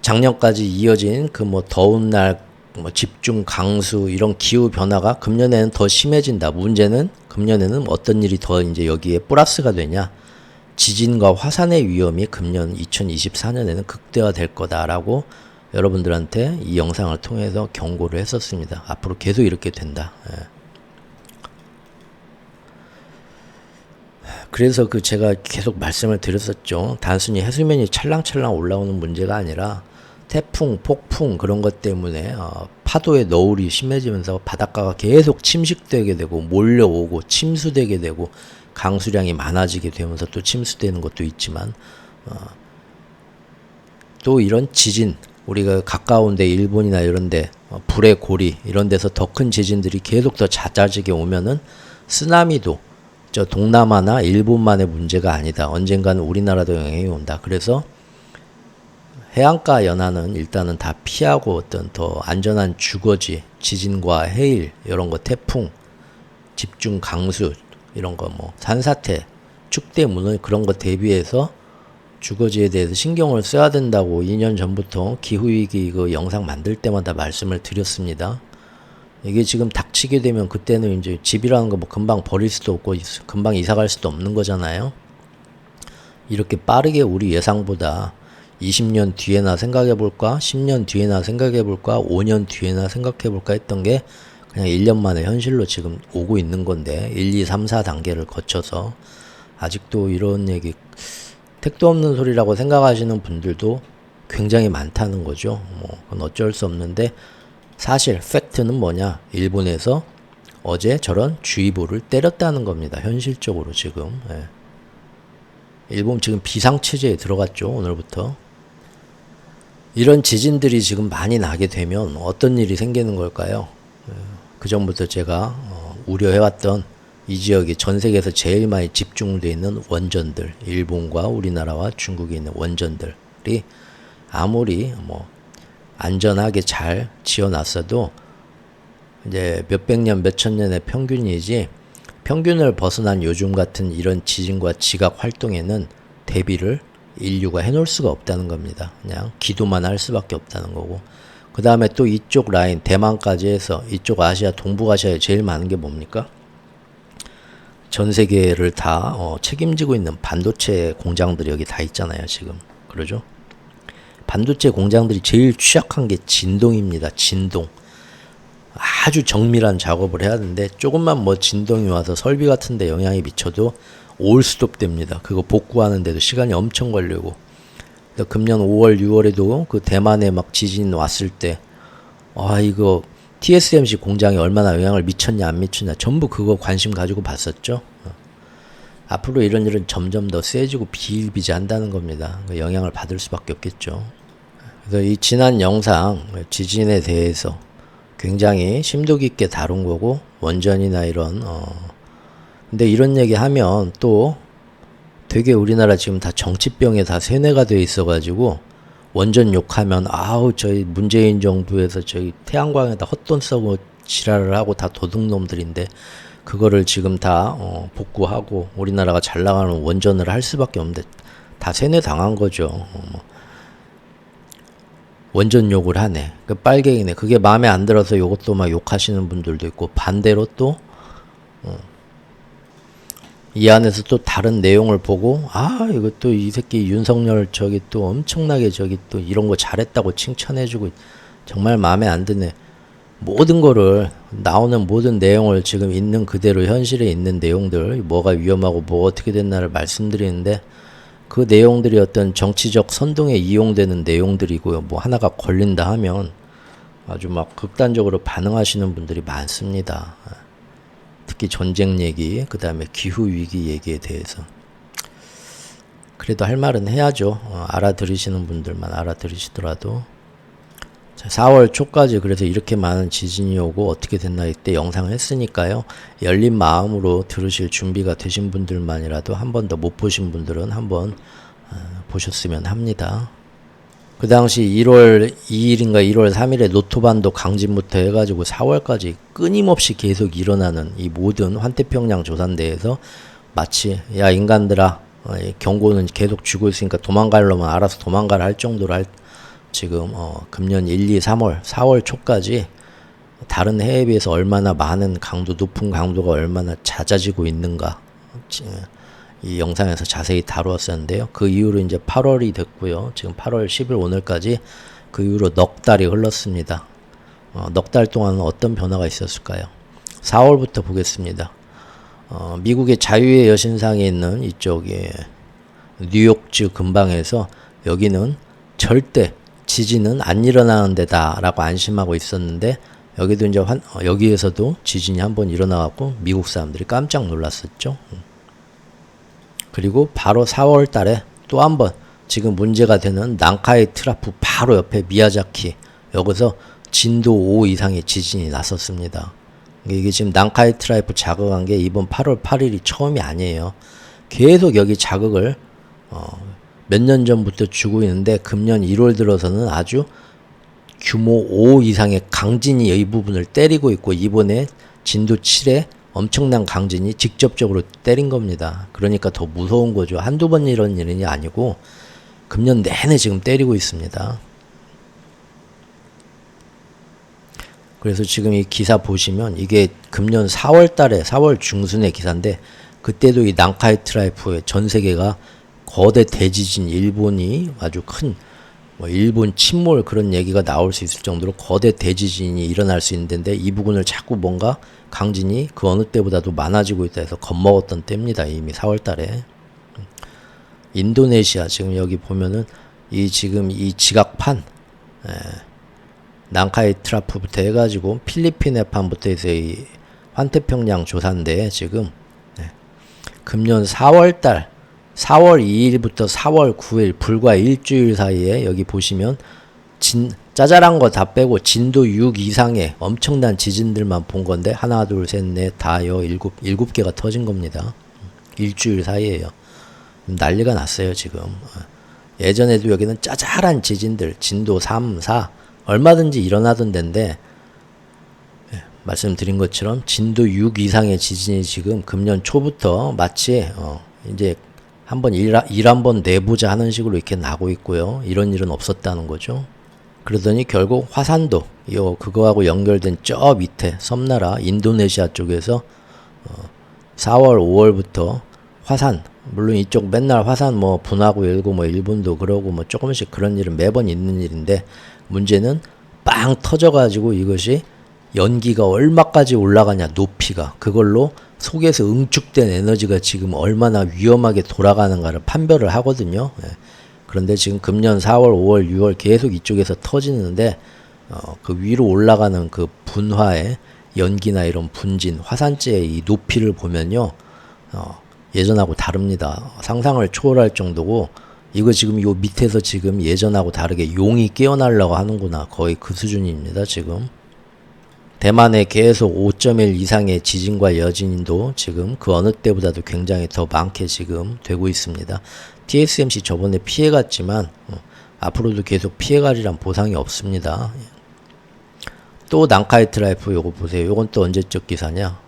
작년까지 이어진 그 뭐 더운 날, 뭐 집중 강수 이런 기후 변화가 금년에는 더 심해진다. 문제는 금년에는 어떤 일이 더 이제 여기에 플러스가 되냐? 지진과 화산의 위험이 금년 2024년에는 극대화될 거다라고 여러분들한테 이 영상을 통해서 경고를 했었습니다. 앞으로 계속 이렇게 된다. 그래서 그 제가 계속 말씀을 드렸었죠. 단순히 해수면이 찰랑찰랑 올라오는 문제가 아니라 태풍, 폭풍 그런 것 때문에 파도의 너울이 심해지면서 바닷가가 계속 침식되게 되고 몰려오고 침수되게 되고 강수량이 많아지게 되면서 또 침수되는 것도 있지만 또 이런 지진 우리가 가까운데 일본이나 이런데 불의 고리 이런 데서 더 큰 지진들이 계속 더 잦아지게 오면은 쓰나미도 저 동남아나 일본만의 문제가 아니다. 언젠가는 우리나라도 영향이 온다. 그래서 해안가 연안은 일단은 다 피하고 어떤 더 안전한 주거지, 지진과 해일 이런 거 태풍, 집중 강수 이런 거 뭐 산사태, 축대문을 그런 거 대비해서 주거지에 대해서 신경을 써야 된다고 2년 전부터 기후위기 그 영상 만들 때마다 말씀을 드렸습니다. 이게 지금 닥치게 되면 그때는 이제 집이라는 거 뭐 금방 버릴 수도 없고 금방 이사 갈 수도 없는 거잖아요. 이렇게 빠르게 우리 예상보다 20년 뒤에나 생각해 볼까? 10년 뒤에나 생각해 볼까? 5년 뒤에나 생각해 볼까 했던 게 그냥 1년 만에 현실로 지금 오고 있는 건데 1, 2, 3, 4단계를 거쳐서 아직도 이런 얘기 택도 없는 소리라고 생각하시는 분들도 굉장히 많다는 거죠. 뭐 그건 어쩔 수 없는데 사실 팩트는 뭐냐? 일본에서 어제 저런 주의보를 때렸다는 겁니다. 현실적으로 지금. 일본 지금 비상체제에 들어갔죠. 오늘부터. 이런 지진들이 지금 많이 나게 되면 어떤 일이 생기는 걸까요? 그 전부터 제가 우려해왔던 이 지역이 전 세계에서 제일 많이 집중되어 있는 원전들, 일본과 우리나라와 중국에 있는 원전들이 아무리 뭐 안전하게 잘 지어놨어도 이제 몇백 년, 몇천 년의 평균이지 평균을 벗어난 요즘 같은 이런 지진과 지각 활동에는 대비를 인류가 해놓을 수가 없다는 겁니다. 그냥 기도만 할 수밖에 없다는 거고. 그 다음에 또 이쪽 라인 대만까지 해서 이쪽 아시아 동북아시아에 제일 많은 게 뭡니까? 전 세계를 다 책임지고 있는 반도체 공장들이 여기 다 있잖아요. 지금 그러죠? 반도체 공장들이 제일 취약한 게 진동입니다. 진동. 아주 정밀한 작업을 해야 하는데 조금만 뭐 진동이 와서 설비 같은 데 영향이 미쳐도 올스톱 됩니다. 그거 복구하는데도 시간이 엄청 걸리고. 금년 5월, 6월에도 그 대만에 막 지진 왔을 때, 이거 TSMC 공장에 얼마나 영향을 미쳤냐, 안 미쳤냐, 전부 그거 관심 가지고 봤었죠. 앞으로 이런 일은 점점 더 세지고 비일비재한다는 겁니다. 영향을 받을 수밖에 없겠죠. 그래서 이 지난 영상, 지진에 대해서 굉장히 심도 깊게 다룬 거고, 원전이나 이런, 근데 이런 얘기 하면 또 되게 우리나라 지금 다 정치병에 다 세뇌가 돼 있어가지고 원전 욕하면 아우 저희 문재인 정부에서 저희 태양광에다 헛돈 써고 지랄을 하고 다 도둑놈들인데 그거를 지금 다 복구하고 우리나라가 잘 나가는 원전을 할 수밖에 없는데 다 세뇌 당한 거죠. 원전 욕을 하네. 그 빨갱이네. 그게 마음에 안 들어서 요것도 막 욕하시는 분들도 있고 반대로 또 이 안에서 또 다른 내용을 보고 아 이거 또 이 새끼 윤석열 저기 또 엄청나게 저기 또 이런 거 잘했다고 칭찬해주고 정말 마음에 안 드네. 모든 거를 나오는 모든 내용을 지금 있는 그대로 현실에 있는 내용들 뭐가 위험하고 뭐 어떻게 됐나를 말씀드리는데 그 내용들이 어떤 정치적 선동에 이용되는 내용들이고요. 뭐 하나가 걸린다 하면 아주 막 극단적으로 반응하시는 분들이 많습니다. 특히 전쟁 얘기, 그 다음에 기후위기 얘기에 대해서. 그래도 할 말은 해야죠. 알아들으시는 분들만 알아들으시더라도. 자, 4월 초까지 그래서 이렇게 많은 지진이 오고 어떻게 됐나 이때 영상을 했으니까요. 열린 마음으로 들으실 준비가 되신 분들만이라도 한 번 더 못 보신 분들은 한번 보셨으면 합니다. 그 당시 1월 2일인가 1월 3일에 노토반도 강진부터 해가지고 4월까지 끊임없이 계속 일어나는 이 모든 환태평양 조산대에서 마치 야 인간들아 경고는 계속 주고 있으니까 도망갈 놈은 알아서 도망가라 할 정도로 지금 금년 1, 2, 3월, 4월 초까지 다른 해에 비해서 얼마나 많은 강도, 높은 강도가 얼마나 잦아지고 있는가 이 영상에서 자세히 다루었었는데요. 그 이후로 이제 8월이 됐고요. 지금 8월 10일 오늘까지 그 이후로 넉 달이 흘렀습니다. 넉 달 동안 어떤 변화가 있었을까요? 4월부터 보겠습니다. 미국의 자유의 여신상에 있는 이쪽에 뉴욕주 근방에서 여기는 절대 지진은 안 일어나는 데다라고 안심하고 있었는데 여기도 이제 여기에서도 지진이 한번 일어나갖고 미국 사람들이 깜짝 놀랐었죠. 그리고 바로 4월 달에 또 한 번 지금 문제가 되는 난카이 트라프 바로 옆에 미야자키 여기서 진도 5 이상의 지진이 났었습니다. 이게 지금 난카이 트라프 자극한 게 이번 8월 8일이 처음이 아니에요. 계속 여기 자극을 몇 년 전부터 주고 있는데 금년 1월 들어서는 아주 규모 5 이상의 강진이 이 부분을 때리고 있고 이번에 진도 7에 엄청난 강진이 직접적으로 때린 겁니다. 그러니까 더 무서운 거죠. 한두 번 이런 일이 아니고 금년 내내 지금 때리고 있습니다. 그래서 지금 이 기사 보시면 이게 금년 4월 달에 4월 중순의 기사인데 그때도 이 난카이 트라이프의 전 세계가 거대 대지진 일본이 아주 큰 뭐 일본 침몰 그런 얘기가 나올 수 있을 정도로 거대 대지진이 일어날 수 있는데 이 부분을 자꾸 뭔가 강진이 그 어느 때보다도 많아지고 있다 해서 겁먹었던 때입니다. 이미 4월 달에. 인도네시아 지금 여기 보면은 이 지금 이 지각판 난카이 트라프부터 해가지고 필리핀 해판부터 해서 이 환태평양 조산대에 지금 금년 4월 달 4월 2일부터 4월 9일 불과 일주일 사이에 여기 보시면 짜잘한 거 다 빼고 진도 6 이상의 엄청난 지진들만 본 건데 하나 둘 셋 넷 다여 일곱 개가 터진 겁니다. 일주일 사이에요. 난리가 났어요 지금. 예전에도 여기는 짜잘한 지진들 진도 3, 4 얼마든지 일어나던 데인데 말씀드린 것처럼 진도 6 이상의 지진이 지금 금년 초부터 마치 이제 한번 일 한번 내보자 하는 식으로 이렇게 나고 있고요. 이런 일은 없었다는 거죠. 그러더니 결국 화산도 그거하고 연결된 저 밑에 섬나라 인도네시아 쪽에서 4월 5월부터 화산 물론 이쪽 맨날 화산 뭐 분하고 일고 뭐 일본도 그러고 뭐 조금씩 그런 일은 매번 있는 일인데 문제는 빵 터져가지고 이것이 연기가 얼마까지 올라가냐 높이가 그걸로 속에서 응축된 에너지가 지금 얼마나 위험하게 돌아가는가를 판별을 하거든요. 그런데 지금 금년 4월, 5월, 6월 계속 이쪽에서 터지는데 그 위로 올라가는 그 분화의 연기나 이런 분진, 화산재의 이 높이를 보면요. 예전하고 다릅니다. 상상을 초월할 정도고 이거 지금 요 밑에서 지금 예전하고 다르게 용이 깨어나려고 하는구나. 거의 그 수준입니다. 지금. 대만에 계속 5.1 이상의 지진과 여진도 지금 그 어느 때보다도 굉장히 더 많게 지금 되고 있습니다. TSMC 저번에 피해갔지만 앞으로도 계속 피해가리란 보상이 없습니다. 또 난카이트 라이프 요거 보세요. 요건 또 언제적 기사냐?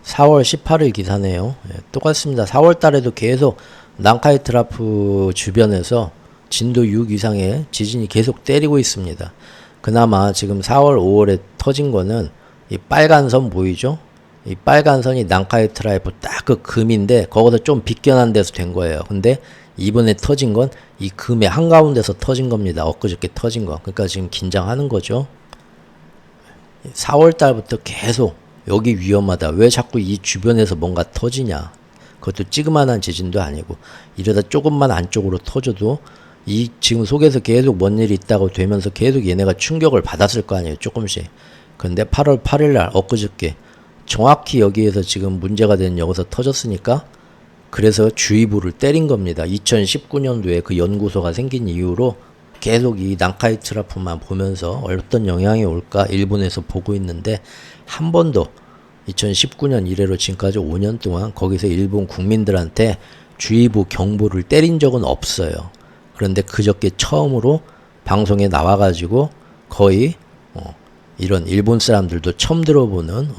4월 18일 기사네요. 예, 똑같습니다. 4월 달에도 계속 난카이 트라프 주변에서 진도 6 이상의 지진이 계속 때리고 있습니다. 그나마 지금 4월 5월에 터진 거는 이 빨간 선 보이죠? 이 빨간 선이 난카이 트라이프 딱 그 금인데 거기서 좀 빗겨난 데서 된 거예요. 근데 이번에 터진 건 이 금의 한가운데서 터진 겁니다. 엊그저께 터진 거. 그러니까 지금 긴장하는 거죠. 4월 달부터 계속 여기 위험하다. 왜 자꾸 이 주변에서 뭔가 터지냐. 그것도 찌그만한 지진도 아니고 이러다 조금만 안쪽으로 터져도 이 지금 속에서 계속 뭔 일이 있다고 되면서 계속 얘네가 충격을 받았을 거 아니에요. 조금씩. 근데 8월 8일 날 엊그저께 정확히 여기에서 지금 문제가 된 여기서 터졌으니까 그래서 주의보를 때린 겁니다. 2019년도에 그 연구소가 생긴 이후로 계속 이 난카이 트라프만 보면서 어떤 영향이 올까 일본에서 보고 있는데 한 번도 2019년 이래로 지금까지 5년 동안 거기서 일본 국민들한테 주의보 경보를 때린 적은 없어요. 그런데 그저께 처음으로 방송에 나와가지고 거의 이런 일본 사람들도 처음 들어보는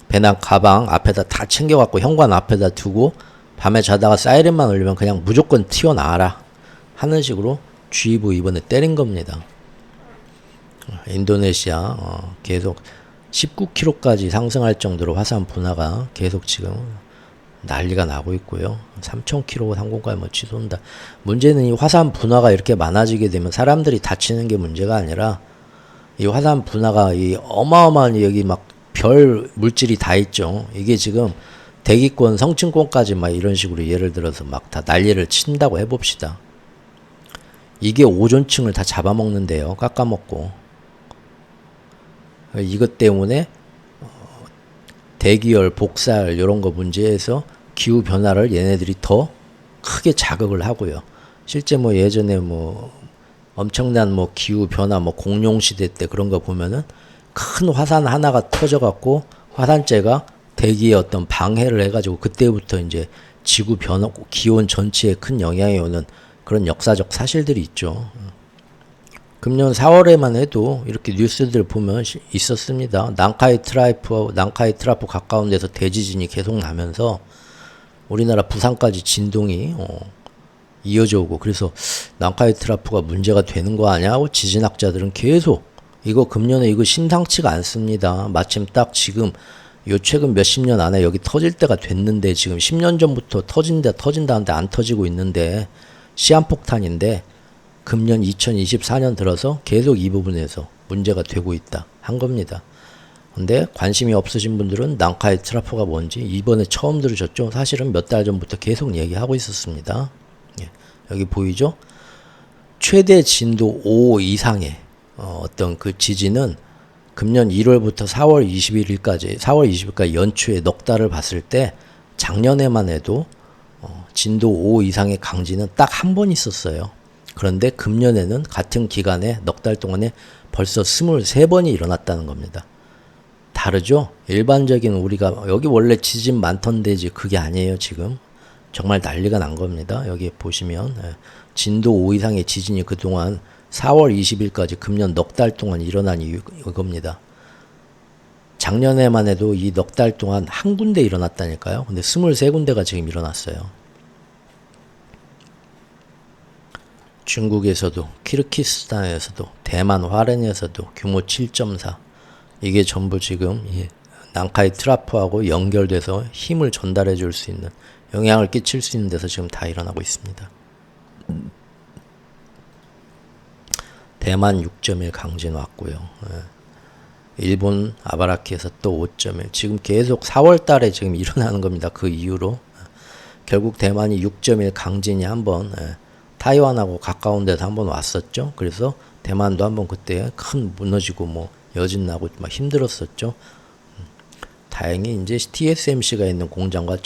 배낭 가방 앞에다 다 챙겨갖고 현관 앞에다 두고 밤에 자다가 사이렌만 울리면 그냥 무조건 튀어나와라 하는 식으로 주의보 이번에 때린 겁니다. 인도네시아 계속 19km까지 상승할 정도로 화산 분화가 계속 지금 난리가 나고 있고요. 3,000km 상공까지 뭐 치솟는다. 문제는 이 화산 분화가 이렇게 많아지게 되면 사람들이 다치는 게 문제가 아니라 이 화산 분화가 이 어마어마한 여기 막 별 물질이 다 있죠. 이게 지금 대기권, 성층권까지 막 이런 식으로 예를 들어서 막 다 난리를 친다고 해봅시다. 이게 오존층을 다 잡아먹는데요. 깎아먹고. 이것 때문에 대기열, 복사열 이런 거 문제에서 기후 변화를 얘네들이 더 크게 자극을 하고요. 실제 뭐 예전에 뭐 엄청난 뭐 기후 변화 뭐 공룡 시대 때 그런 거 보면은 큰 화산 하나가 터져 갖고 화산재가 대기에 어떤 방해를 해 가지고 그때부터 이제 지구 변화, 기온 전체에 큰 영향이 오는 그런 역사적 사실들이 있죠. 금년 4월에만 해도 이렇게 뉴스들 보면 있었습니다. 난카이 트라프 가까운 데서 대지진이 계속 나면서 우리나라 부산까지 진동이 이어져 오고 그래서 난카이 트라프가 문제가 되는 거 아니야 하고 지진학자들은 계속 이거 금년에 이거 심상치가 않습니다. 마침 딱 지금 요 최근 몇십 년 안에 여기 터질 때가 됐는데 지금 10년 전부터 터진다는데 안 터지고 있는데 시한폭탄인데 금년 2024년 들어서 계속 이 부분에서 문제가 되고 있다 한 겁니다. 근데 관심이 없으신 분들은 난카이 트라프가 뭔지 이번에 처음 들으셨죠? 사실은 몇 달 전부터 계속 얘기하고 있었습니다. 예, 여기 보이죠? 최대 진도 5 이상의 어떤 그 지진은 금년 1월부터 4월 20일까지 연초에 넉 달을 봤을 때 작년에만 해도 진도 5 이상의 강진은 딱 한 번 있었어요. 그런데 금년에는 같은 기간에 넉 달 동안에 벌써 23번이 일어났다는 겁니다. 다르죠? 일반적인 우리가 여기 원래 지진 많던 데지 그게 아니에요 지금. 정말 난리가 난 겁니다. 여기 보시면 진도 5 이상의 지진이 그동안 4월 20일까지 금년 넉 달 동안 일어난 이겁니다. 작년에만 해도 이 넉 달 동안 한 군데 일어났다니까요. 근데 23군데가 지금 일어났어요. 중국에서도, 키르기스탄에서도, 대만 화롄에서도 규모 7.4. 이게 전부 지금 난카이 트라프하고 연결돼서 힘을 전달해 줄 수 있는, 영향을 끼칠 수 있는 데서 지금 다 일어나고 있습니다. 대만 6.1 강진 왔고요. 일본 아바라키에서 또 5.1. 지금 계속 4월 달에 지금 일어나는 겁니다. 그 이후로. 결국 대만이 6.1 강진이 한번 타이완하고 가까운 데서 한번 왔었죠. 그래서 대만도 한번 그때 큰 무너지고 뭐 여진 나고 막 힘들었었죠. 다행히 이제 TSMC가 있는 공장과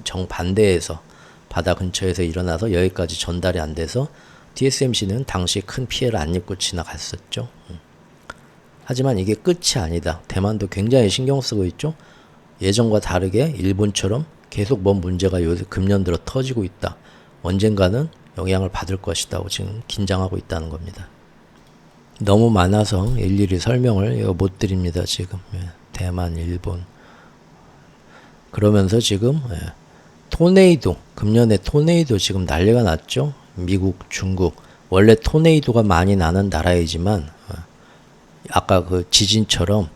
정반대에서 바다 근처에서 일어나서 여기까지 전달이 안 돼서 TSMC는 당시 큰 피해를 안 입고 지나갔었죠. 하지만 이게 끝이 아니다. 대만도 굉장히 신경 쓰고 있죠. 예전과 다르게 일본처럼 계속 뭔 문제가 요새 금년 들어 터지고 있다. 언젠가는 영향을 받을 것이다. 지금 긴장하고 있다는 겁니다. 너무 많아서 일일이 설명을 이거 못 드립니다. 지금 대만, 일본 그러면서 지금 토네이도, 금년에 토네이도 지금 난리가 났죠. 미국, 중국 원래 토네이도가 많이 나는 나라이지만 아까 그 지진처럼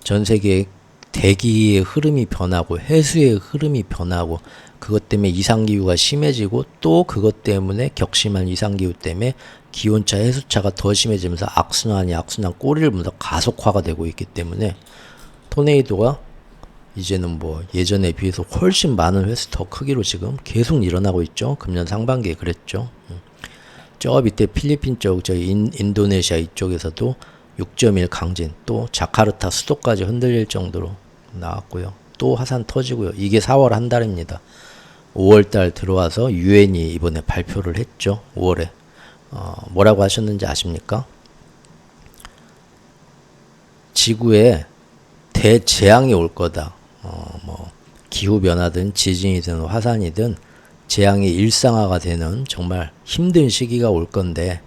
전 세계의 대기의 흐름이 변하고 해수의 흐름이 변하고 그것 때문에 이상기후가 심해지고 또 그것 때문에 격심한 이상기후 때문에 기온차, 해수차가 더 심해지면서 악순환이 악순환 꼬리를 물어 가속화가 되고 있기 때문에 토네이도가 이제는 뭐 예전에 비해서 훨씬 많은 횟수 더 크기로 지금 계속 일어나고 있죠. 금년 상반기에 그랬죠. 저 밑에 필리핀 쪽, 저희 인도네시아 이쪽에서도 6.1 강진, 또 자카르타 수도까지 흔들릴 정도로 나왔고요. 또 화산 터지고요. 이게 4월 한 달입니다. 5월달 들어와서 유엔이 이번에 발표를 했죠. 5월에 뭐라고 하셨는지 아십니까? 지구에 대재앙이 올 거다. 뭐 기후 변화든 지진이든 화산이든 재앙이 일상화가 되는 정말 힘든 시기가 올 건데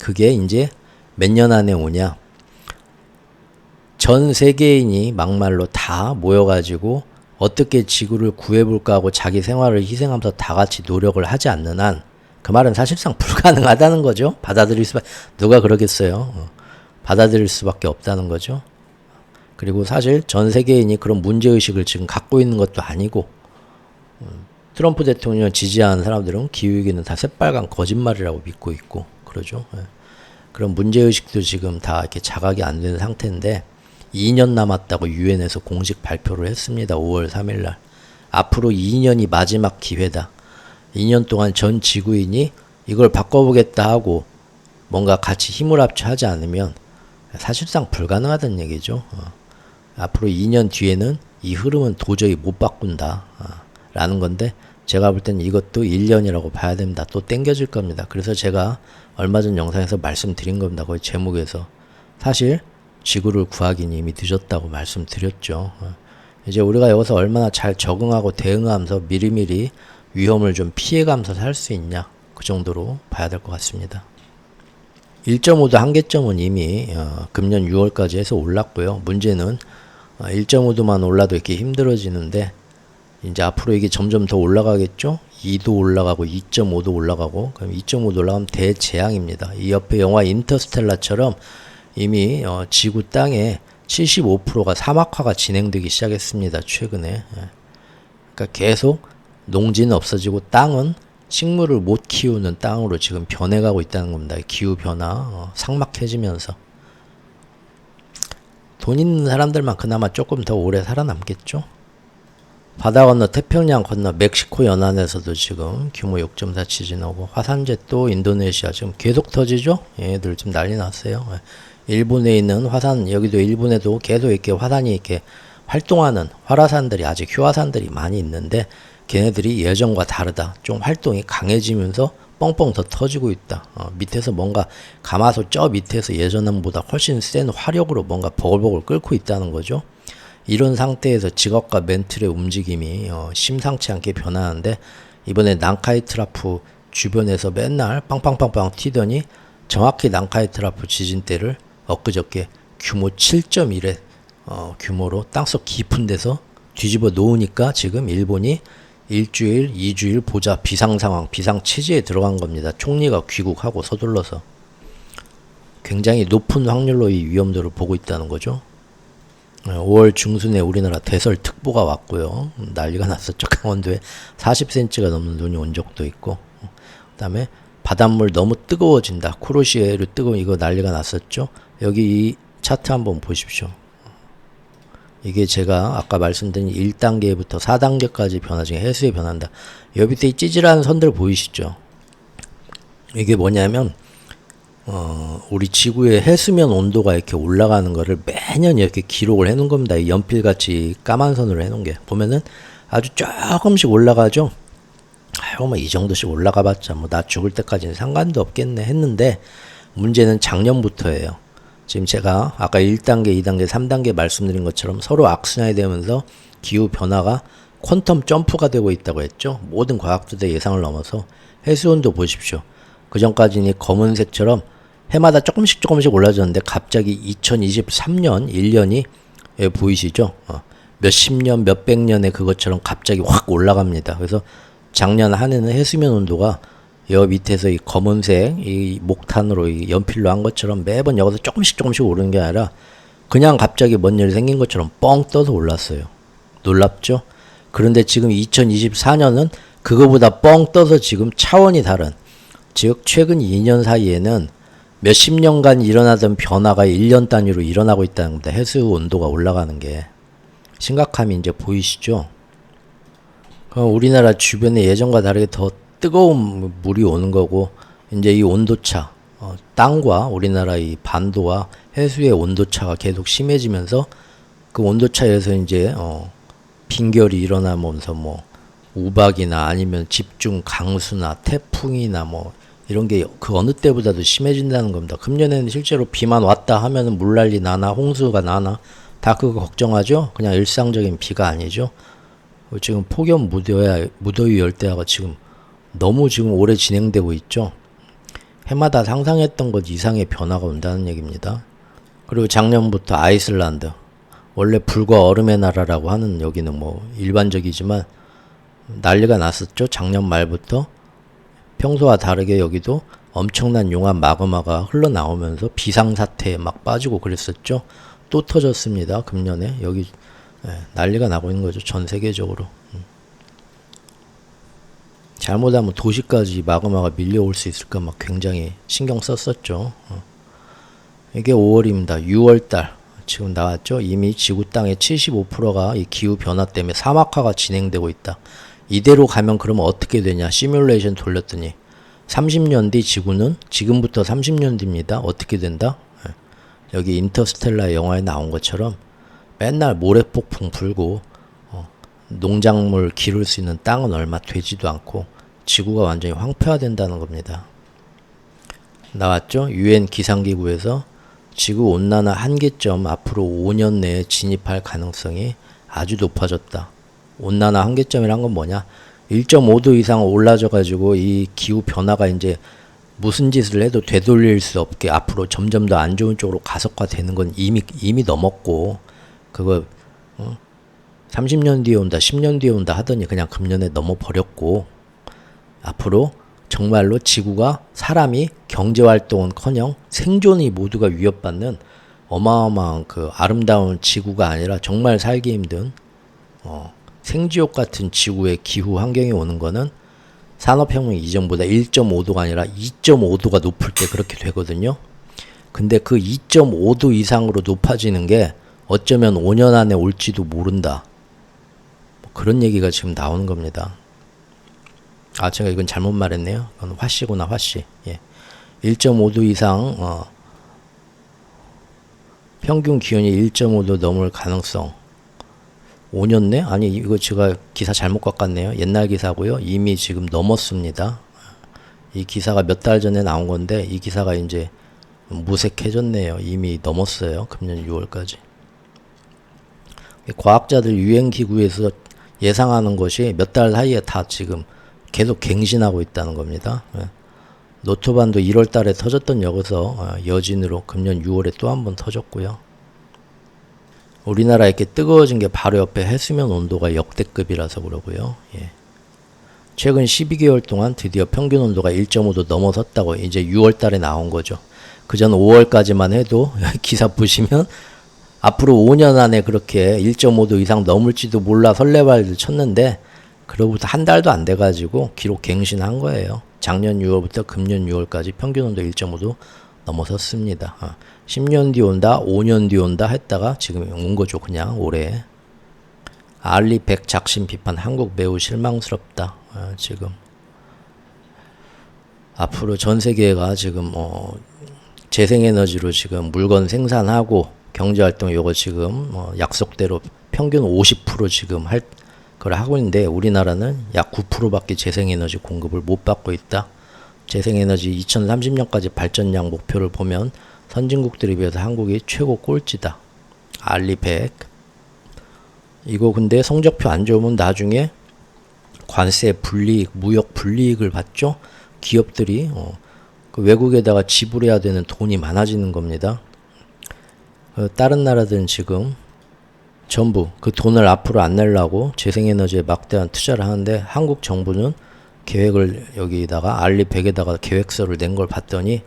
그게 이제 몇 년 안에 오냐? 전 세계인이 막말로 다 모여가지고 어떻게 지구를 구해볼까 하고 자기 생활을 희생하면서 다 같이 노력을 하지 않는 한 그 말은 사실상 불가능하다는 거죠. 받아들일 수밖에 누가 그러겠어요. 받아들일 수밖에 없다는 거죠. 그리고 사실 전 세계인이 그런 문제의식을 지금 갖고 있는 것도 아니고 트럼프 대통령을 지지하는 사람들은 기후위기는 다 새빨간 거짓말이라고 믿고 있고 그러죠. 그런 문제의식도 지금 다 이렇게 자각이 안 되는 상태인데 2년 남았다고 유엔에서 공식 발표를 했습니다. 5월 3일 날. 앞으로 2년이 마지막 기회다. 2년 동안 전 지구인이 이걸 바꿔보겠다 하고 뭔가 같이 힘을 합쳐하지 않으면 사실상 불가능하다는 얘기죠. 앞으로 2년 뒤에는 이 흐름은 도저히 못 바꾼다. 라는 건데 제가 볼 때는 이것도 1년이라고 봐야 됩니다. 또 땡겨질 겁니다. 그래서 제가 얼마 전 영상에서 말씀드린 겁니다. 거의 제목에서. 사실 지구를 구하기는 이미 늦었다고 말씀드렸죠. 이제 우리가 여기서 얼마나 잘 적응하고 대응하면서 미리미리 위험을 좀 피해가면서 살 수 있냐 그 정도로 봐야 될 것 같습니다. 1.5도 한계점은 이미 금년 6월까지 해서 올랐고요. 문제는 1.5도만 올라도 이렇게 힘들어지는데 이제 앞으로 이게 점점 더 올라가겠죠. 2도 올라가고 2.5도 올라가고 그럼 2.5도 올라가면 대재앙입니다. 이 옆에 영화 인터스텔라처럼 이미 지구 땅에 75%가 사막화가 진행되기 시작했습니다. 최근에. 그러니까 계속 농지는 없어지고 땅은 식물을 못 키우는 땅으로 지금 변해가고 있다는 겁니다. 기후변화, 삭막해지면서. 돈 있는 사람들만 그나마 조금 더 오래 살아남겠죠. 바다 건너 태평양 건너 멕시코 연안에서도 지금 규모 6.4 지진 오고 화산재 또 인도네시아 지금 계속 터지죠. 얘들 지금 난리 났어요. 일본에 있는 화산 여기도 일본에도 계속 이렇게 화산이 이렇게 활동하는 활화산들이 아직 휴화산들이 많이 있는데 걔네들이 예전과 다르다. 좀 활동이 강해지면서 뻥뻥 더 터지고 있다. 밑에서 뭔가 가마솥 저 밑에서 예전보다 훨씬 센 화력으로 뭔가 버글버글 끓고 있다는 거죠. 이런 상태에서 지각과 멘틀의 움직임이 심상치 않게 변하는데 이번에 난카이 트라프 주변에서 맨날 빵빵빵빵 튀더니 정확히 난카이 트라프 지진대를 엊그저께 규모 7.1의 규모로 땅속 깊은 데서 뒤집어 놓으니까 지금 일본이 일주일, 2주일 보자 비상상황, 비상체제에 들어간 겁니다. 총리가 귀국하고 서둘러서. 굉장히 높은 확률로 이 위험도를 보고 있다는 거죠. 5월 중순에 우리나라 대설특보가 왔고요. 난리가 났었죠. 강원도에 40cm가 넘는 눈이 온 적도 있고. 그 다음에 바닷물 너무 뜨거워진다. 쿠로시에로 뜨거운 이거 난리가 났었죠. 여기 이 차트 한번 보십시오. 이게 제가 아까 말씀드린 1단계부터 4단계까지 변화 중에 해수에 변한다. 여기 밑에 이 찌질한 선들 보이시죠? 이게 뭐냐면 우리 지구의 해수면 온도가 이렇게 올라가는 거를 매년 이렇게 기록을 해 놓은 겁니다. 이 연필같이 까만 선으로 해 놓은 게. 보면은 아주 조금씩 올라가죠? 아유 뭐 이 정도씩 올라가 봤자 뭐 나 죽을 때까지는 상관도 없겠네 했는데 문제는 작년부터예요. 지금 제가 아까 1단계, 2단계, 3단계 말씀드린 것처럼 서로 악순환이 되면서 기후 변화가 퀀텀 점프가 되고 있다고 했죠. 모든 과학자들의 예상을 넘어서 해수온도 보십시오. 그전까지는 검은색처럼 해마다 조금씩 올라졌는데 갑자기 2023년 1년이 보이시죠? 몇십 년, 몇백 년의 그것처럼 갑자기 확 올라갑니다. 그래서 작년 한 해는 해수면 온도가 여 밑에서 이 검은색 이 목탄으로 이 연필로 한 것처럼 매번 여기서 조금씩 오르는 게 아니라 그냥 갑자기 뭔 일이 생긴 것처럼 뻥 떠서 올랐어요. 놀랍죠? 그런데 지금 2024년은 그거보다 뻥 떠서 지금 차원이 다른, 즉 최근 2년 사이에는 몇십 년간 일어나던 변화가 1년 단위로 일어나고 있다는 겁니다. 해수 온도가 올라가는 게 심각함이 이제 보이시죠? 우리나라 주변에 예전과 다르게 더 뜨거운 물이 오는 거고, 이제 이 온도차, 땅과 우리나라 이 반도와 해수의 온도차가 계속 심해지면서 그 온도차에서 이제 빈결이 일어나면서 뭐 우박이나 아니면 집중 강수나 태풍이나 뭐 이런 게 그 어느 때보다도 심해진다는 겁니다. 금년에는 실제로 비만 왔다 하면은 물난리 나나 홍수가 나나 다 그거 걱정하죠. 그냥 일상적인 비가 아니죠. 지금 폭염 무더위 열대야가 지금 너무 지금 오래 진행되고 있죠. 해마다 상상했던 것 이상의 변화가 온다는 얘기입니다. 그리고 작년부터 아이슬란드, 원래 불과 얼음의 나라라고 하는 여기는 뭐 일반적이지만 난리가 났었죠. 작년 말부터 평소와 다르게 여기도 엄청난 용암 마그마가 흘러나오면서 비상사태에 막 빠지고 그랬었죠. 또 터졌습니다. 금년에 여기 난리가 나고 있는 거죠. 전 세계적으로. 잘못하면 도시까지 마그마가 밀려올 수 있을까 막 굉장히 신경 썼었죠. 이게 5월입니다. 6월달 지금 나왔죠. 이미 지구 땅의 75%가 이 기후 변화 때문에 사막화가 진행되고 있다. 이대로 가면 그러면 어떻게 되냐 시뮬레이션 돌렸더니 30년 뒤 지구는 지금부터 30년 뒤입니다. 어떻게 된다? 여기 인터스텔라 영화에 나온 것처럼 맨날 모래폭풍 불고 농작물 기를 수 있는 땅은 얼마 되지도 않고 지구가 완전히 황폐화된다는 겁니다. 나왔죠? UN 기상기구에서 지구 온난화 한계점 앞으로 5년 내에 진입할 가능성이 아주 높아졌다. 온난화 한계점이란 건 뭐냐? 1.5도 이상 올라져 가지고 이 기후 변화가 이제 무슨 짓을 해도 되돌릴 수 없게 앞으로 점점 더 안 좋은 쪽으로 가속화되는 건 이미 넘었고, 그거 30년 뒤에 온다, 10년 뒤에 온다 하더니 그냥 금년에 넘어버렸고, 앞으로 정말로 지구가 사람이 경제활동은커녕 생존이 모두가 위협받는 어마어마한 그 아름다운 지구가 아니라 정말 살기 힘든 생지옥 같은 지구의 기후 환경이 오는 거는 산업혁명 이전보다 1.5도가 아니라 2.5도가 높을 때 그렇게 되거든요. 근데 그 2.5도 이상으로 높아지는 게 어쩌면 5년 안에 올지도 모른다. 그런 얘기가 지금 나오는 겁니다. 아, 제가 이건 잘못 말했네요. 이건 화씨구나, 화씨. 예. 1.5도 이상, 평균 기온이 1.5도 넘을 가능성. 5년 내? 아니, 이거 제가 기사 잘못 바꿨네요. 옛날 기사고요. 이미 지금 넘었습니다. 이 기사가 몇 달 전에 나온 건데, 이 기사가 이제 무색해졌네요. 이미 넘었어요. 금년 6월까지. 과학자들 유엔기구에서 예상하는 것이 몇 달 사이에 다 지금 계속 갱신하고 있다는 겁니다. 노토반도 1월 달에 터졌던 여기서 여진으로 금년 6월에 또 한 번 터졌고요. 우리나라 이렇게 뜨거워진 게 바로 옆에 해수면 온도가 역대급이라서 그러고요. 예. 최근 12개월 동안 드디어 평균 온도가 1.5도 넘어섰다고 이제 6월 달에 나온 거죠. 그전 5월까지만 해도 기사 보시면 앞으로 5년 안에 그렇게 1.5도 이상 넘을지도 몰라 설레발들 쳤는데 그로부터 한 달도 안 돼가지고 기록 갱신한 거예요. 작년 6월부터 금년 6월까지 평균 온도 1.5도 넘어섰습니다. 10년 뒤 온다, 5년 뒤 온다 했다가 지금 온 거죠. 그냥 올해. 알리백 작심 비판 한국 매우 실망스럽다. 지금 앞으로 전 세계가 지금 재생에너지로 지금 물건 생산하고 경제활동 요거 지금 약속대로 평균 50% 지금 할 그걸 하고 있는데 우리나라는 약 9%밖에 재생에너지 공급을 못 받고 있다. 재생에너지 2030년까지 발전량 목표를 보면 선진국들에 비해서 한국이 최고 꼴찌다. 알리 100. 이거 근데 성적표 안 좋으면 나중에 관세 불이익, 무역 불이익을 받죠. 기업들이 그 외국에다가 지불해야 되는 돈이 많아지는 겁니다. 다른 나라들은 지금 전부 그 돈을 앞으로 안 내려고 재생에너지에 막대한 투자를 하는데 한국 정부는 계획을 여기다가 알리 100에다가 계획서를 낸 걸 봤더니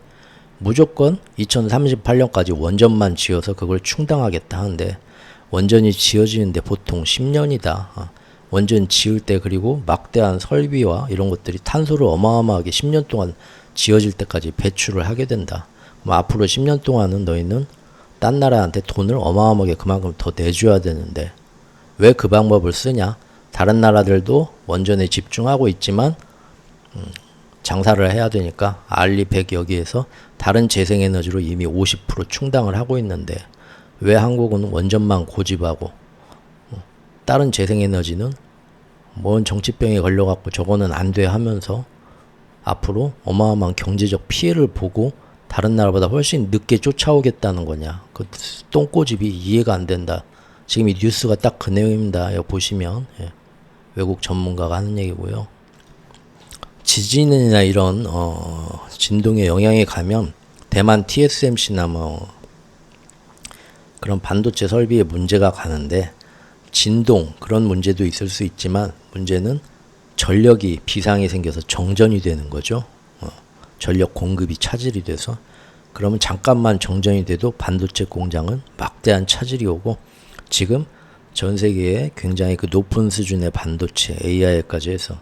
무조건 2038년까지 원전만 지어서 그걸 충당하겠다 하는데 원전이 지어지는데 보통 10년이다. 원전 지을 때 그리고 막대한 설비와 이런 것들이 탄소를 어마어마하게 10년 동안 지어질 때까지 배출을 하게 된다. 그럼 앞으로 10년 동안은 너희는 딴 나라한테 돈을 어마어마하게 그만큼 더 내줘야 되는데 왜 그 방법을 쓰냐? 다른 나라들도 원전에 집중하고 있지만 장사를 해야 되니까 알리 100 여기에서 다른 재생에너지로 이미 50% 충당을 하고 있는데 왜 한국은 원전만 고집하고 다른 재생에너지는 뭔 정치병에 걸려갖고 저거는 안 돼 하면서 앞으로 어마어마한 경제적 피해를 보고 다른 나라보다 훨씬 늦게 쫓아오겠다는 거냐. 그 똥꼬집이 이해가 안 된다. 지금 이 뉴스가 딱 그 내용입니다. 여기 보시면 외국 전문가가 하는 얘기고요. 지진이나 이런 진동의 영향이 가면 대만 TSMC나 뭐 그런 반도체 설비에 문제가 가는데 진동 그런 문제도 있을 수 있지만 문제는 전력이 비상이 생겨서 정전이 되는 거죠. 전력 공급이 차질이 돼서 그러면 잠깐만 정전이 돼도 반도체 공장은 막대한 차질이 오고 지금 전 세계에 굉장히 그 높은 수준의 반도체 AI까지 해서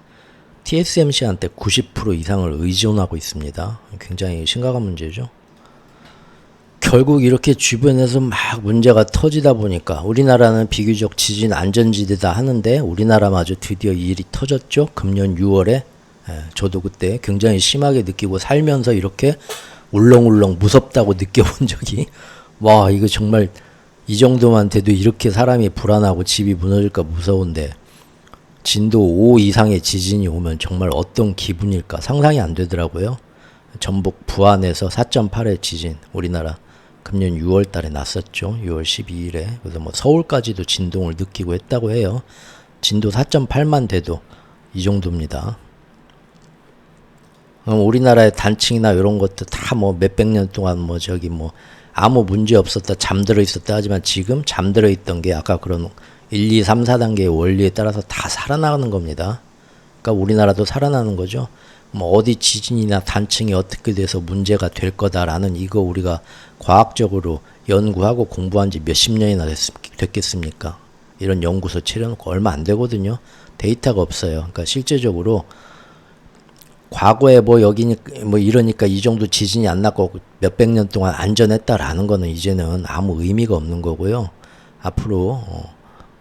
TSMC한테 90% 이상을 의존하고 있습니다. 굉장히 심각한 문제죠. 결국 이렇게 주변에서 막 문제가 터지다 보니까 우리나라는 비교적 지진 안전지대다 하는데 우리나라마저 드디어 이 일이 터졌죠. 금년 6월에 저도 그때 굉장히 심하게 느끼고 살면서 이렇게 울렁울렁 무섭다고 느껴본 적이 와 이거 정말 이 정도만 돼도 이렇게 사람이 불안하고 집이 무너질까 무서운데 진도 5 이상의 지진이 오면 정말 어떤 기분일까 상상이 안 되더라고요. 전북 부안에서 4.8의 지진 우리나라 금년 6월 달에 났었죠. 6월 12일에. 그래서 뭐 서울까지도 진동을 느끼고 했다고 해요. 진도 4.8만 돼도 이 정도입니다. 우리나라의 단층이나 이런 것도 다 뭐 몇백 년 동안 뭐 저기 뭐 아무 문제 없었다 잠들어 있었다 하지만 지금 잠들어 있던 게 아까 그런 1, 2, 3, 4단계의 원리에 따라서 다 살아나가는 겁니다. 그러니까 우리나라도 살아나는 거죠. 뭐 어디 지진이나 단층이 어떻게 돼서 문제가 될 거다라는 이거 우리가 과학적으로 연구하고 공부한 지 몇십 년이나 됐겠습니까? 이런 연구소 차려놓고 얼마 안 되거든요. 데이터가 없어요. 그러니까 실제적으로 과거에 뭐 여기 뭐 이러니까 이 정도 지진이 안 났고 몇백 년 동안 안전했다라는 거는 이제는 아무 의미가 없는 거고요. 앞으로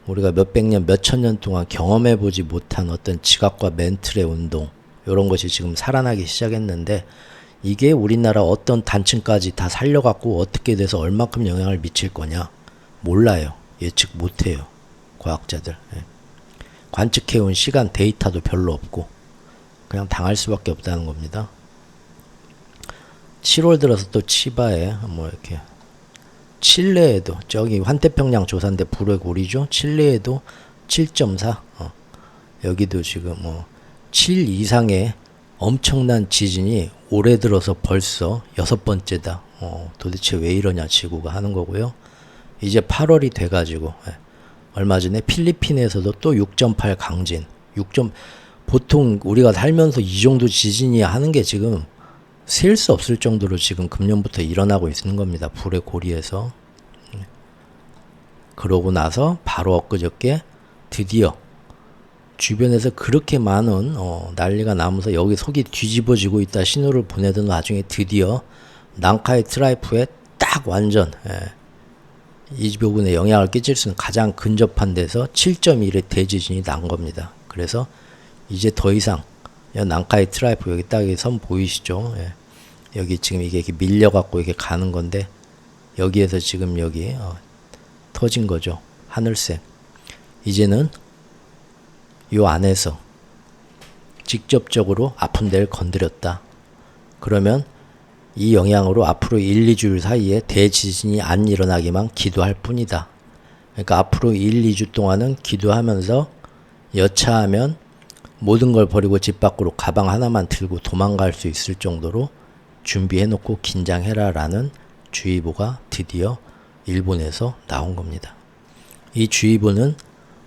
우리가 몇백 년, 몇천 년 동안 경험해 보지 못한 어떤 지각과 멘틀의 운동 이런 것이 지금 살아나기 시작했는데 이게 우리나라 어떤 단층까지 다 살려갖고 어떻게 돼서 얼마큼 영향을 미칠 거냐 몰라요. 예측 못해요. 과학자들. 관측해온 시간 데이터도 별로 없고 그냥 당할 수밖에 없다는 겁니다. 7월 들어서 또 치바에 뭐 이렇게 칠레에도 저기 환태평양 조사인데 불의 고리죠. 칠레에도 7.4 여기도 지금 뭐 7 이상의 엄청난 지진이 올해 들어서 벌써 6번째다. 도대체 왜 이러냐 지구가 하는 거고요. 이제 8월이 돼가지고 얼마 전에 필리핀에서도 또 6.8 강진. 보통 우리가 살면서 이 정도 지진이 하는 게 지금 셀 수 없을 정도로 지금 금년부터 일어나고 있는 겁니다. 불의 고리에서. 그러고 나서 바로 엊그저께 드디어 주변에서 그렇게 많은 난리가 나면서 여기 속이 뒤집어지고 있다 신호를 보내던 와중에 드디어 난카이 트라이프에 딱 완전 이 부분에 영향을 끼칠 수 있는 가장 근접한 데서 7.1의 대지진이 난 겁니다. 그래서 이제 더 이상 난카이 트라이프 여기 딱 선 보이시죠? 여기 지금 이게 이렇게 밀려갖고 이렇게 가는 건데 여기에서 지금 여기 터진 거죠. 하늘색. 이제는 요 안에서 직접적으로 아픈 데를 건드렸다. 그러면 이 영향으로 앞으로 1, 2주일 사이에 대지진이 안 일어나기만 기도할 뿐이다. 그러니까 앞으로 1, 2주 동안은 기도하면서 여차하면 모든 걸 버리고 집 밖으로 가방 하나만 들고 도망갈 수 있을 정도로 준비해놓고 긴장해라 라는 주의보가 드디어 일본에서 나온 겁니다. 이 주의보는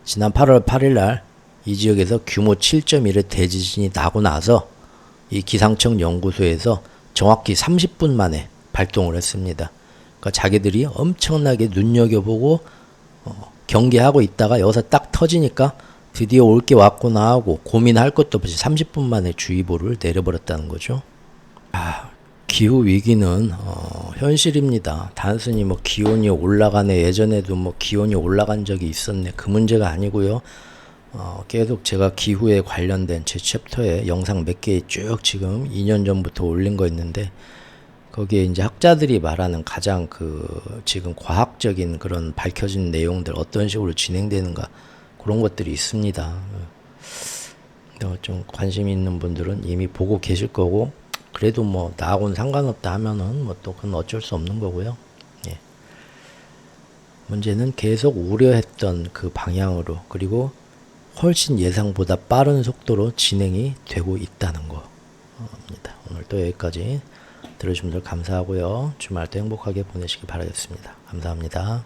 지난 8월 8일 날 이 지역에서 규모 7.1의 대지진이 나고 나서 이 기상청 연구소에서 정확히 30분 만에 발동을 했습니다. 그러니까 자기들이 엄청나게 눈여겨보고 경계하고 있다가 여기서 딱 터지니까 드디어 올 게 왔구나 하고 고민할 것도 없이 30분 만에 주의보를 내려버렸다는 거죠. 기후 위기는 현실입니다. 단순히 뭐 기온이 올라가네, 예전에도 뭐 기온이 올라간 적이 있었네, 그 문제가 아니고요. 계속 제가 기후에 관련된 제 챕터에 영상 몇 개 쭉 지금 2년 전부터 올린 거 있는데, 거기에 이제 학자들이 말하는 가장 지금 과학적인 그런 밝혀진 내용들, 어떤 식으로 진행되는가, 그런 것들이 있습니다. 좀 관심 있는 분들은 이미 보고 계실 거고, 그래도 뭐 나하고는 상관없다 하면은 뭐 또 그건 어쩔 수 없는 거고요. 예. 문제는 계속 우려했던 그 방향으로, 그리고 훨씬 예상보다 빠른 속도로 진행이 되고 있다는 겁니다. 오늘 또 여기까지 들어주신 분들 감사하고요. 주말도 행복하게 보내시기 바라겠습니다. 감사합니다.